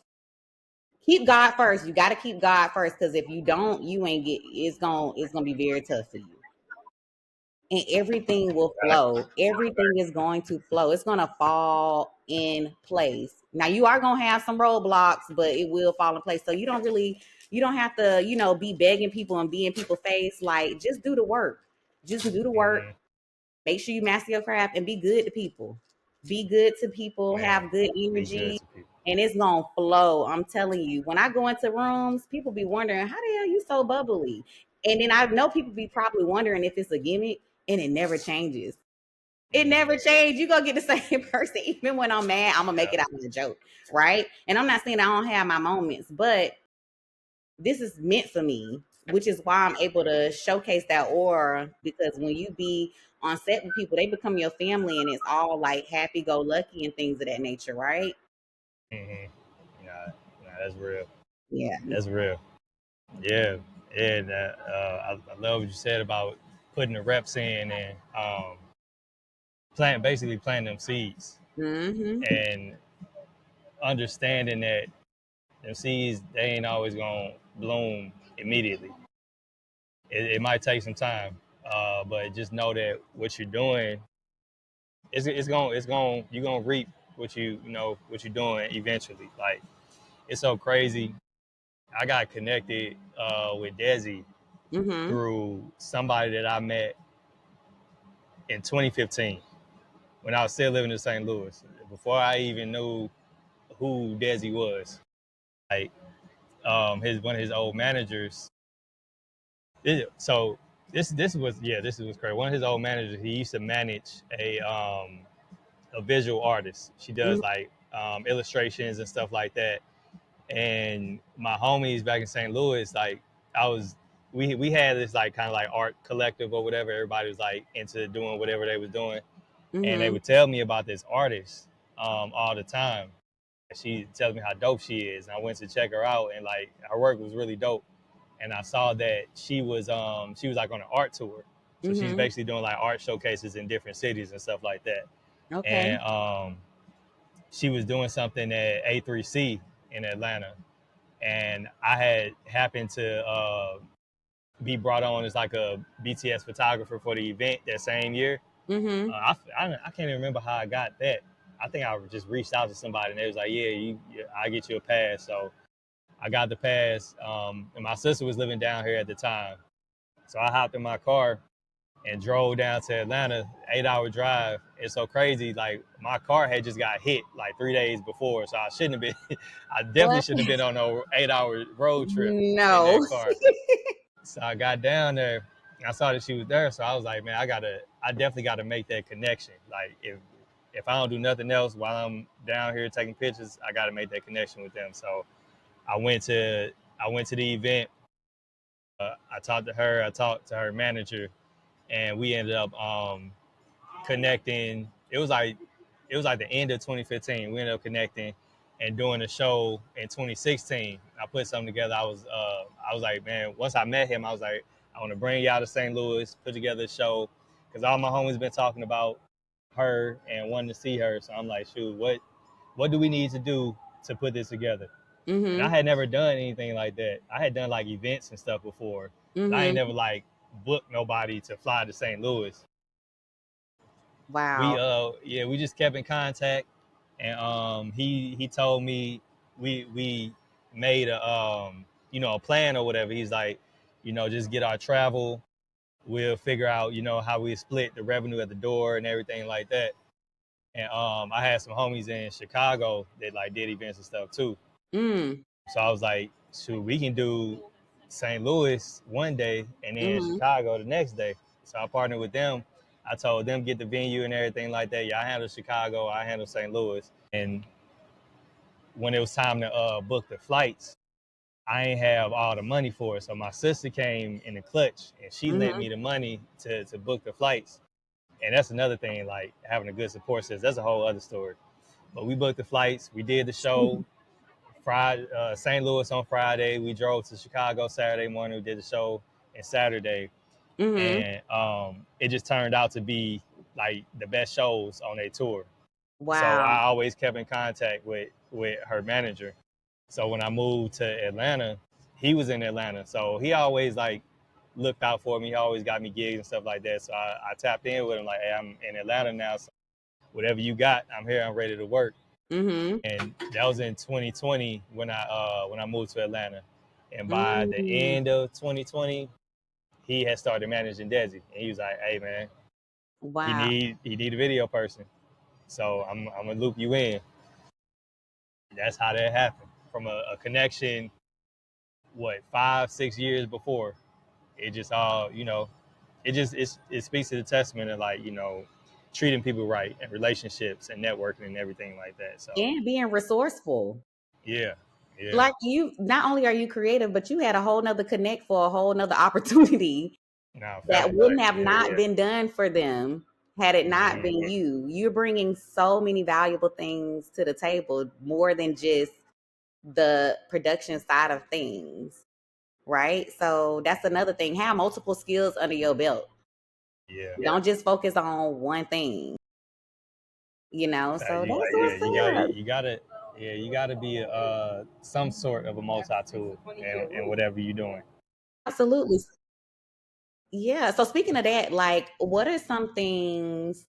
Keep God first. You got to keep God first, because if you don't, you ain't get. It's gonna be very tough for you, and everything will flow. Everything is going to flow. It's gonna fall in place. Now you are gonna have some roadblocks, but it will fall in place. So you don't have to, be begging people and be in people's face. Like just do the work. Just do the work. Hmm. Make sure you master your craft and be good to people. Be good to people. Man, Have good be good energy. to people. And it's gonna flow. I'm telling you. When I go into rooms, people be wondering, how the hell you so bubbly? And then I know people be probably wondering if it's a gimmick, and it never changes. It never Hmm. changed. You gonna get the same person. Even when I'm mad, I'm gonna make Yeah. it out of a joke, right? And I'm not saying I don't have my moments, but this is meant for me, which is why I'm able to showcase that aura. Because when you be on set with people, they become your family, and it's all like happy go lucky and things of that nature, right? Hmm. Nah, nah, that's real. Yeah. That's real. Yeah. And I love what you said about putting the reps in, and basically planting them seeds, Mm-hmm. and understanding that them seeds, they ain't always gonna bloom immediately. It might take some time, but just know that what you're doing, it's going you're gonna reap what you're doing eventually. Like, it's so crazy. I got connected with Desi Mm-hmm. through somebody that I met in 2015 when I was still living in St. Louis. Before I even knew who Desi was, like, his one of his old managers. So this was crazy. One of his old managers, he used to manage a visual artist. She does like illustrations and stuff like that. And my homies back in St. Louis, like, I was, we had this like kind of like art collective or whatever. Everybody was like into doing whatever they was doing, and they Mm-hmm. would tell me about this artist all the time. She tells me how dope she is, and I went to check her out, and like her work was really dope. And I saw that she was like on an art tour, so she's Mm-hmm. basically doing like art showcases in different cities and stuff like that. Okay. And she was doing something at A3C in Atlanta, and I had happened to be brought on as like a BTS photographer for the event that same year. Mm-hmm. I can't even remember how I got that. I think I just reached out to somebody, and they was like, "Yeah, I get you a pass." So I got the pass, and my sister was living down here at the time. So I hopped in my car and drove down to Atlanta, 8-hour drive. It's so crazy. Like my car had just got hit like 3 days before, so I shouldn't have been. I definitely What? shouldn't have been on no 8-hour road trip in No. that car. So I got down there. I saw that she was there, so I was like, man, I definitely gotta make that connection. Like if I don't do nothing else while I'm down here taking pictures, I gotta make that connection with them. So I went to I went to the event. I talked to her. I talked to her manager, and we ended up connecting. It was like the end of 2015. We ended up connecting and doing a show in 2016. I put something together. I was like, man, once I met him, I was like, I want to bring y'all to St. Louis, put together a show, because all my homies been talking about her and wanting to see her. So I'm like, shoot, what do we need to do to put this together? And I Mhm. had never done anything like that. I had done like events and stuff before, but I ain't Mhm. never like booked nobody to fly to St. Louis. We Wow. yeah, we just kept in contact, and he told me we made a a plan or whatever. He's like, just get our travel. We'll figure out how we split the revenue at the door and everything like that. And I had some homies in Chicago that like did events and stuff too. Mm. So I was like, shoot, we can do St. Louis one day and then Mhm. Chicago the next day. So I partnered with them. I told them get the venue and everything like that. Yeah, I handle Chicago, I handle St. Louis. And when it was time to book the flights, I ain't have all the money for it. So my sister came in the clutch and she lent Mhm. me the money to book the flights. And that's another thing, like having a good support system. That's a whole other story. But we booked the flights, we did the show. Friday, St. Louis on Friday. We drove to Chicago Saturday morning. We did the show and Saturday, Mhm. and it just turned out to be like the best shows on their tour. So Wow. I always kept in contact with her manager. So when I moved to Atlanta, he was in Atlanta, so he always like looked out for me. He always got me gigs and stuff like that. So I tapped in with him like, hey, I'm in Atlanta now. So whatever you got, I'm here. I'm ready to work. Mhm. And that was in 2020 when I moved to Atlanta. And by the Mm. end of 2020, he had started managing Desi, and he was like, "Hey man, he Wow. need he need a video person, so I'm gonna loop you in." That's how that happened from a connection. What 5-6 years before, it just all it speaks to the testament of like treating people right and relationships and networking and everything like that. So And being resourceful. yeah, yeah, Like you, not only are you creative, but you had a whole nother connect for a whole nother opportunity now that facts, wouldn't have yeah. not been done for them had it not Mhm. been you. You're bringing so many valuable things to the table, more than just the production side of things, right? So that's another thing. Have multiple skills under your belt. Yeah. Don't just focus on one thing, So that's Yeah, what's up. you gotta be some sort of a multi tool and whatever you're doing. Absolutely. Yeah. So speaking of that, like, what are some things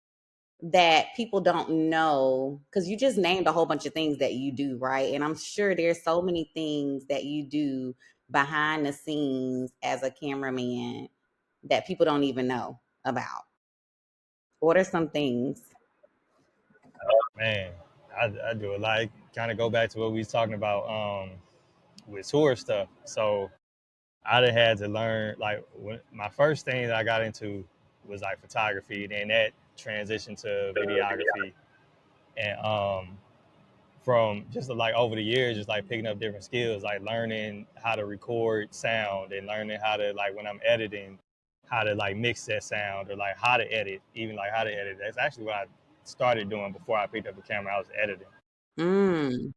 that people don't know? Because you just named a whole bunch of things that you do, right? And I'm sure there's so many things that you do behind the scenes as a cameraman that people don't even know about. What are some things? Man, I do a lot. Kind of go back to what we was talking about with tour stuff. So I done had to learn like my first thing that I got into was like photography, then that transitioned to videography, and from just like over the years, just like picking up different skills, like learning how to record sound and learning how to like when I'm editing, how to like mix that sound or like how to edit, even like how to edit. That's actually what I started doing before I picked up the camera. I was editing. Mm.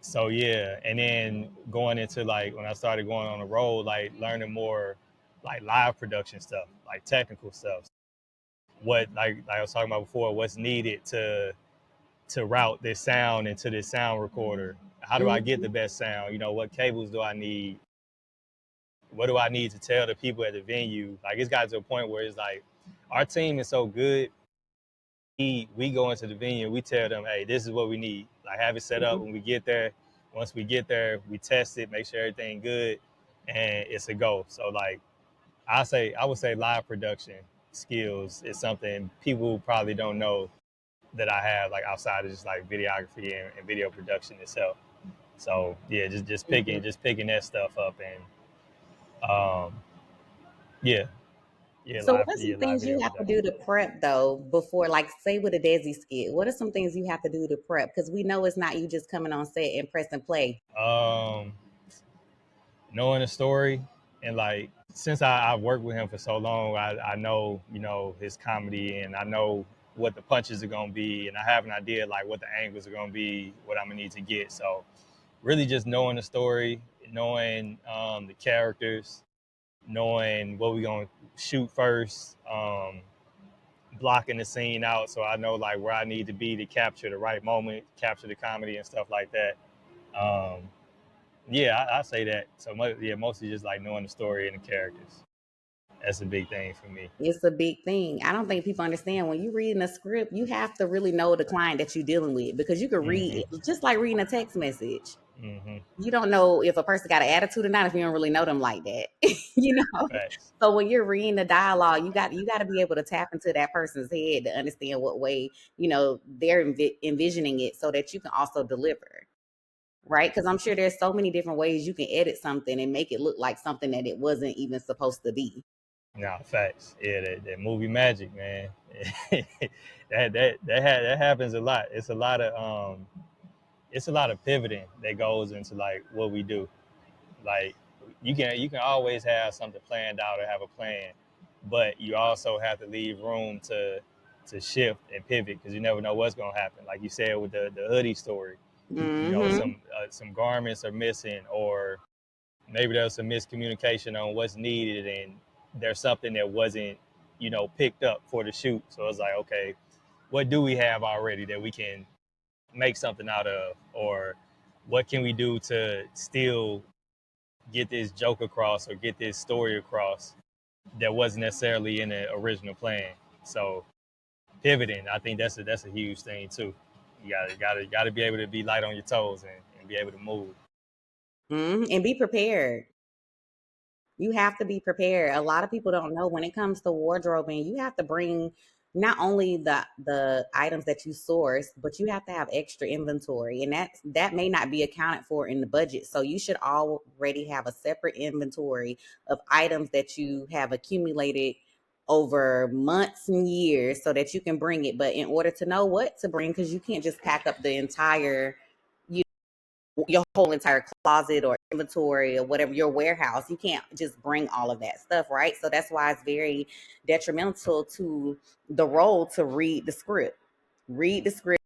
So yeah, and then going into like when I started going on the road, like learning more like live production stuff, like technical stuff. What like I was talking about before, what's needed to route this sound into this sound recorder. How do I get Mhm. the best sound? What cables do I need? What do I need to tell the people at the venue? Like it's got to a point where it's like our team is so good. We go into the venue, we tell them, hey, this is what we need. Like have it set up Mhm. when we get there. Once we get there, we test it, make sure everything good, and it's a go. So like I would say live production skills is something people probably don't know that I have, like outside of just like videography and video production itself. So yeah, Mhm. just picking that stuff up and yeah, So what are some yeah, live things you video have to do production. to prep though before, like, say with a Desi skit? What are some things you have to do to prep? Because we know it's not you just coming on set and press and play. Um, Knowing the story and like since I've worked with him for so long, I know his comedy and I know what the punches are gonna be, and I have an idea like what the angles are gonna be, what I'm gonna need to get. So really, just knowing the story, knowing the characters, knowing what we're gonna shoot first, blocking the scene out so I know like where I need to be to capture the right moment, capture the comedy and stuff like that. Um, yeah, I say that. So yeah, mostly just like knowing the story and the characters. That's a big thing for me. It's a big thing. I don't think people understand when you reading a script, you have to really know the client that you're dealing with because you can read Hmm. it just like reading a text message. Hmm. You don't know if a person got an attitude or not if you don't really know them like that. you know. Facts. So when you're reading the dialogue, you got to be able to tap into that person's head to understand what way they're envisioning it, so that you can also deliver, right? Because I'm sure there's so many different ways you can edit something and make it look like something that it wasn't even supposed to be. Nah, facts. Yeah, that movie magic, man. That happens a lot. It's a lot of pivoting that goes into like what we do. Like you can always have something planned out or have a plan, but you also have to leave room to shift and pivot because you never know what's gonna happen. Like you said with the hoodie story, Hmm. some garments are missing, or maybe there's some miscommunication on what's needed, and there's something that wasn't picked up for the shoot. So it's like, okay, what do we have already that we can make something out of, or what can we do to still get this joke across or get this story across that wasn't necessarily in the original plan. So pivoting, I think that's a huge thing too. You gotta be able to be light on your toes and be able to move. And be prepared. You have to be prepared. A lot of people don't know when it comes to wardrobing, you have to bring not only the items that you source, but you have to have extra inventory, and that may not be accounted for in the budget. So you should already have a separate inventory of items that you have accumulated over months and years so that you can bring it. But in order to know what to bring, because you can't just pack up the entire your whole entire closet or inventory or whatever, your warehouse. You can't just bring all of that stuff, right? So that's why it's very detrimental to the role to read the script. Read the script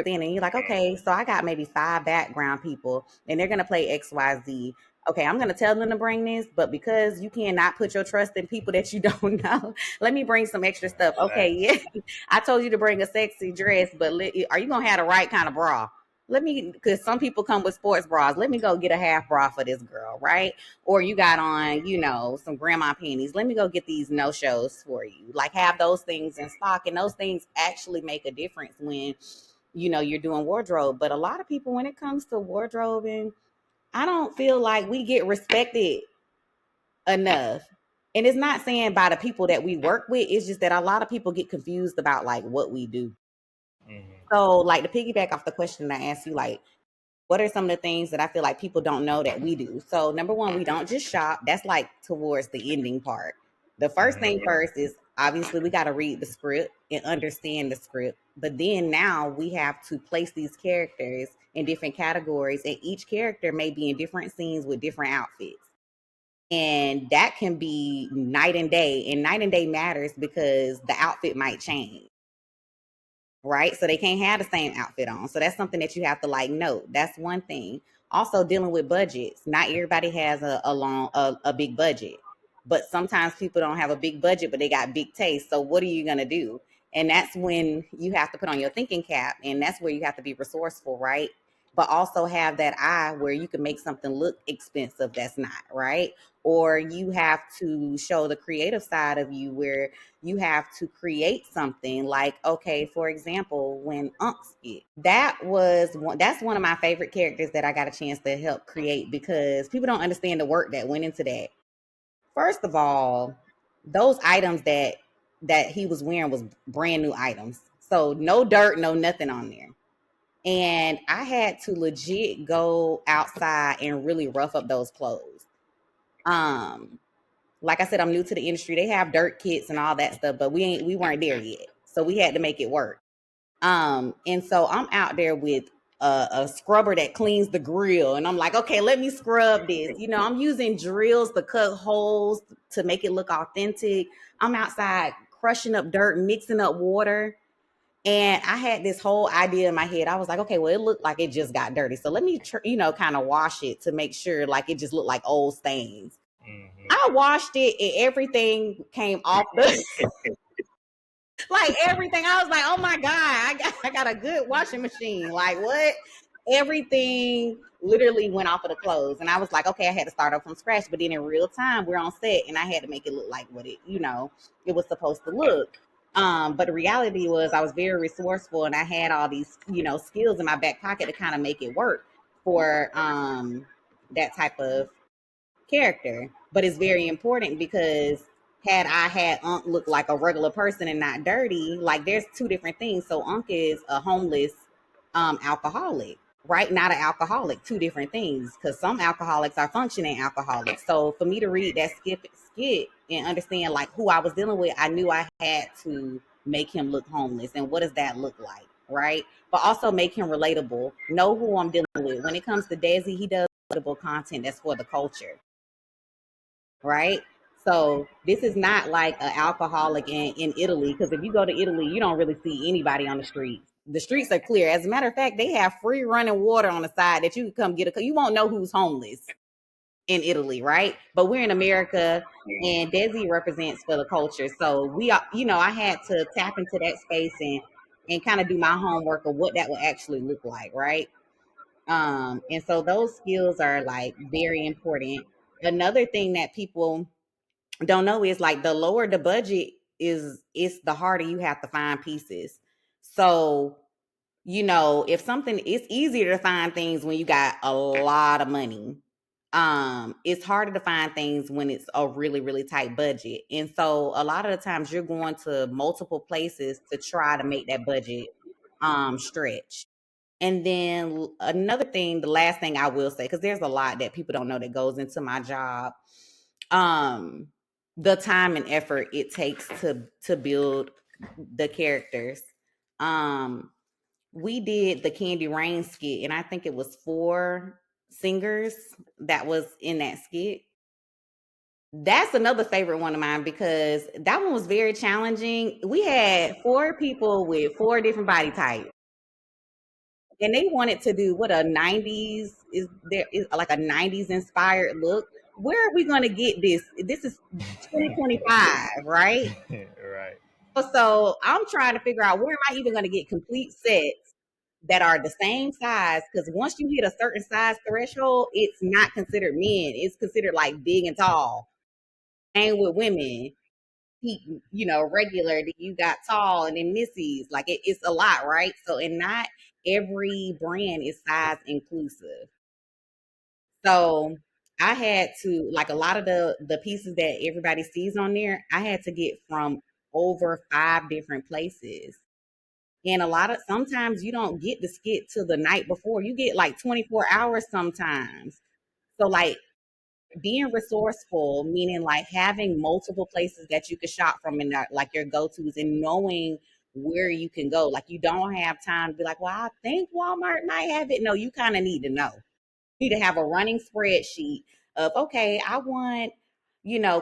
in, and you're like, okay, so I got maybe 5 background people and they're gonna play XYZ. Okay, I'm gonna tell them to bring this, but because you cannot put your trust in people that you don't know, let me bring some extra stuff. Okay, Facts. yeah, I told you to bring a sexy dress, but are you gonna have the right kind of bra? Let me, because some people come with sports bras. Let me go get a half bra for this girl, right? Or you got on, some grandma panties. Let me go get these no shows for you. Like, have those things in stock, and those things actually make a difference when you're doing wardrobe. But a lot of people, when it comes to wardrobing, I don't feel like we get respected enough. And it's not saying by the people that we work with, it's just that a lot of people get confused about like what we do. Hmm. So, like, to piggyback off the question I asked you, like, what are some of the things that I feel like people don't know that we do? So, number one, we don't just shop. That's like towards the ending part. The first thing Hmm. first is obviously we got to read the script and understand the script. But then now we have to place these characters in different categories, and each character may be in different scenes with different outfits. And that can be night and day. And night and day matters because the outfit might change, right? So they can't have the same outfit on. So that's something that you have to like note. That's one thing. Also dealing with budgets. Not everybody has a big budget. But sometimes people don't have a big budget, but they got big taste. So what are you gonna do? And that's when you have to put on your thinking cap, and that's where you have to be resourceful, right? But also have that eye where you can make something look expensive that's not, right? Or you have to show the creative side of you where you have to create something like, okay, for example, when Unc skit, that's one of my favorite characters that I got a chance to help create because people don't understand the work that went into that. First of all, those items that he was wearing was brand new items. So no dirt, no nothing on there. And I had to legit go outside and really rough up those clothes. Um, like I said, I'm new to the industry. They have dirt kits and all that stuff, but we weren't there yet. So we had to make it work. And so I'm out there with a scrubber that cleans the grill, and I'm like, okay, let me scrub this. You know, I'm using drills to cut holes to make it look authentic. I'm outside crushing up dirt, mixing up water. And I had this whole idea in my head. I was like, okay, well, it looked like it just got dirty. So let me, kind of wash it to make sure like it just looked like old stains. Mm-hmm. I washed it and everything came off the like everything. I was like, oh my God, I got a good washing machine. Like what? Everything literally went off of the clothes. And I was like, okay, I had to start up from scratch. But then in real time, we're on set and I had to make it look like what it was supposed to look. But the reality was I was very resourceful and I had all these, skills in my back pocket to kind of make it work for that type of character. But it's very important because had I had Unc look like a regular person and not dirty, like there's two different things. So Unc is a homeless alcoholic, right? Not an alcoholic, two different things. Because some alcoholics are functioning alcoholics. So for me to read that skit and understand like who I was dealing with, I knew I had to make him look homeless. And what does that look like? Right. But also make him relatable. Know who I'm dealing with. When it comes to Desi, he does relatable content that's for the culture, right? So this is not like an alcoholic in Italy, because if you go to Italy, you don't really see anybody on the streets. The streets are clear. As a matter of fact, they have free running water on the side that you can come get. You won't know who's homeless in Italy, right? But we're in America, and Desi represents for the culture. So we are, I had to tap into that space and kind of do my homework of what that would actually look like, right? And so those skills are like very important. Another thing that people don't know is like the lower the budget is, it's the harder you have to find pieces. So, if something, it's easier to find things when you got a lot of money. It's harder to find things when it's a really, really tight budget. And so a lot of the times you're going to multiple places to try to make that budget stretch. And then another thing, the last thing I will say, because there's a lot that people don't know that goes into my job, um, the time and effort it takes to build the characters. Um, we did the Candy Rain skit, and I think it was 4 singers that was in that skit. That's another favorite one of mine because that one was very challenging. We had 4 people with 4 different body types, and they wanted to do what a 90s is like a 90s inspired look. Where are we going to get this? This is 2025, right? Right. So I'm trying to figure out, where am I even going to get complete sets that are the same size? Because once you hit a certain size threshold, it's not considered men. It's considered like big and tall. And with women, regular, you got tall and then Missy's. Like it's a lot, right? So, and not every brand is size inclusive. So I had to, like, a lot of the pieces that everybody sees on there, I had to get from over 5 different places. And a lot of, sometimes you don't get the skit till the night before. You get like 24 hours sometimes. So like being resourceful, meaning like having multiple places that you can shop from and like your go-tos, and knowing where you can go. Like you don't have time to be like, well, I think Walmart might have it. No, you kind of need to know. Need to have a running spreadsheet of, okay, I want,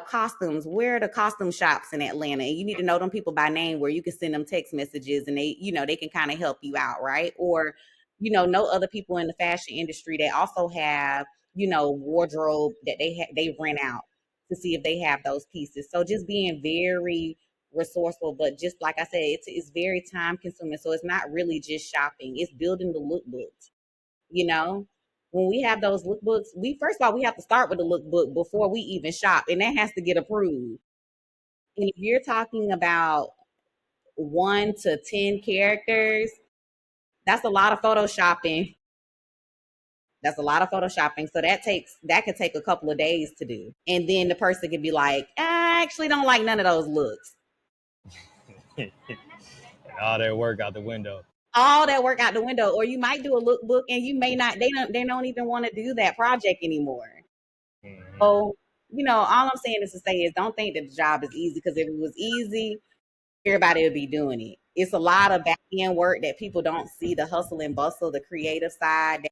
costumes. Where are the costume shops in Atlanta? And you need to know them people by name where you can send them text messages and they can kind of help you out, right? Or, know other people in the fashion industry that also have, wardrobe that they rent out to see if they have those pieces. So just being very resourceful, but just like I said, it's very time consuming. So it's not really just shopping; it's building the lookbooks, you know when we have those lookbooks, we first of all we have to start with the lookbook before we even shop, and that has to get approved. And if you're talking about 1 to 10 characters, that's a lot of photoshopping. That's a lot of photoshopping. So that could take a couple of days to do. And then the person could be like, I actually don't like none of those looks. And all that work out the window. All that work out the window. Or you might do a lookbook and you may not, they don't even want to do that project anymore. Mm-hmm. So, all I'm saying is to say is don't think that the job is easy, because if it was easy, everybody would be doing it. It's a lot of back end work that people don't see, the hustle and bustle, the creative side.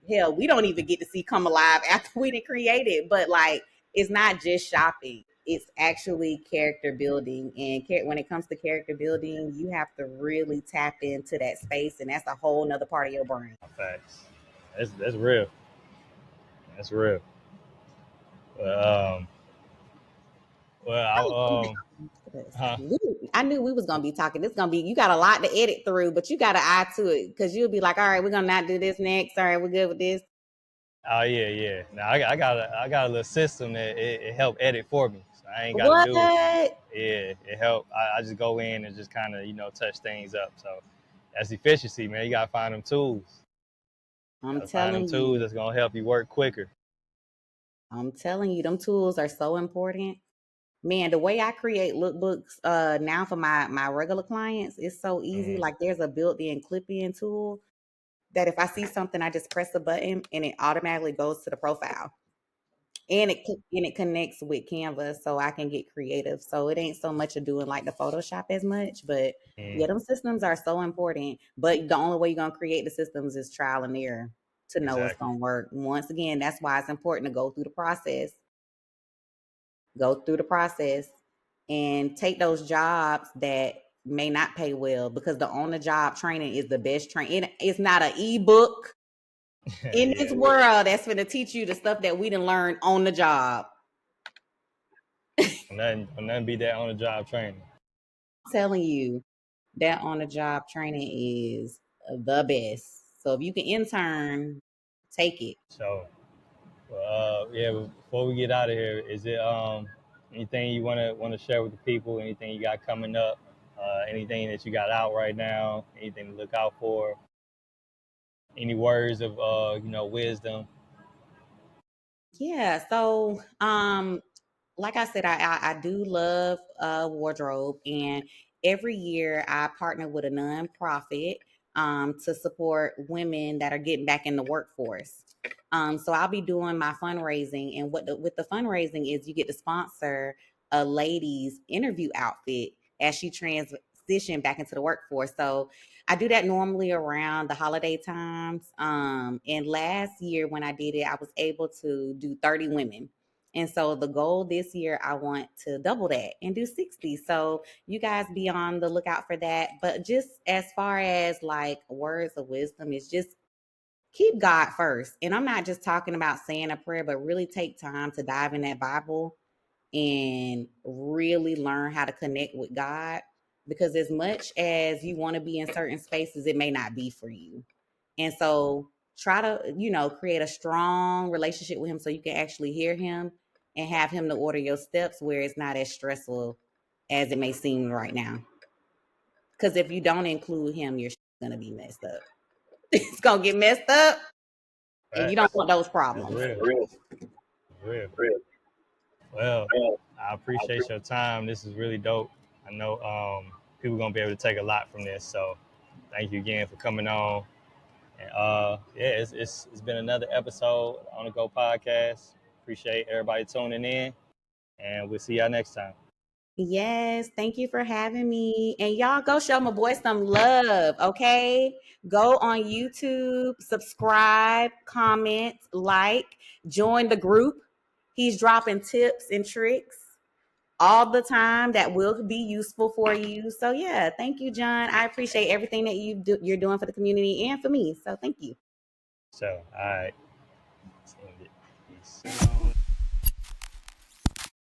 Hell, we don't even get to see come alive after we done create it. But like, it's not just shopping. It's actually character building. And when it comes to character building, you have to really tap into that space. And that's a whole nother part of your brain. Facts. That's real. That's real. Well, huh? I knew we was gonna be talking. This gonna be, you got a lot to edit through, but you got an eye to it, because you'll be like, all right, we're gonna not do this next. All right, we're good with this. Oh yeah, yeah. Now I got a little system that it helped edit for me, so I ain't got to do it. What? Yeah, it helped. I just go in and just kind of touch things up. So that's efficiency, man. You gotta find them tools. I'm Find them telling tools you. that's gonna help you work quicker. I'm telling you, them tools are so important. Man, the way I create lookbooks now for my regular clients is so easy. Mm-hmm. Like, there's a built-in clip-in tool that if I see something, I just press a button and it automatically goes to the profile. And it connects with Canva, so I can get creative. So it ain't so much of doing like the Photoshop as much, but yeah, Mm-hmm. them systems are so important. But the only way you're gonna create the systems is trial and error to know what's Exactly. gonna work. Once again, that's why it's important to go through the process. Go through the process and take those jobs that may not pay well, because the on the job training is the best training. It's not an ebook in this Yeah. world that's going to teach you the stuff that we didn't learn on the job. Nothing beat that on the job training. I'm telling you, that on the job training is the best. So if you can intern, take it. So, yeah. Before we get out of here, is it anything you wanna share with the people? Anything you got coming up? Anything that you got out right now? Anything to look out for? Any words of wisdom? Yeah. So like I said, I do love wardrobe, and every year I partner with a nonprofit to support women that are getting back in the workforce. So I'll be doing my fundraising, and with the fundraising is you get to sponsor a lady's interview outfit as she transition back into the workforce. So I do that normally around the holiday times. And last year when I did it, I was able to do 30 women. And so the goal this year, I want to double that and do 60. So you guys be on the lookout for that. But just as far as like words of wisdom, is just keep God first. And I'm not just talking about saying a prayer, but really take time to dive in that Bible and really learn how to connect with God. Because as much as you want to be in certain spaces, it may not be for you. And so try to, create a strong relationship with him so you can actually hear him and have him to order your steps where it's not as stressful as it may seem right now. Because if you don't include him, your going to be messed up. It's going to get messed up, and you don't Facts. want those That's problems. real. Real. Well, I appreciate your time. This is really dope. I know people gonna be able to take a lot from this. So thank you again for coming on. And yeah, it's been another episode on the Go Podcast. Appreciate everybody tuning in, and we'll see y'all next time. Yes, thank you for having me. And y'all go show my boy some love, okay? Go on YouTube, subscribe, comment, like, join the group. He's dropping tips and tricks all the time that will be useful for you. So yeah, thank you, John. I appreciate everything that you're doing for the community and for me. So thank you. So all right, peace.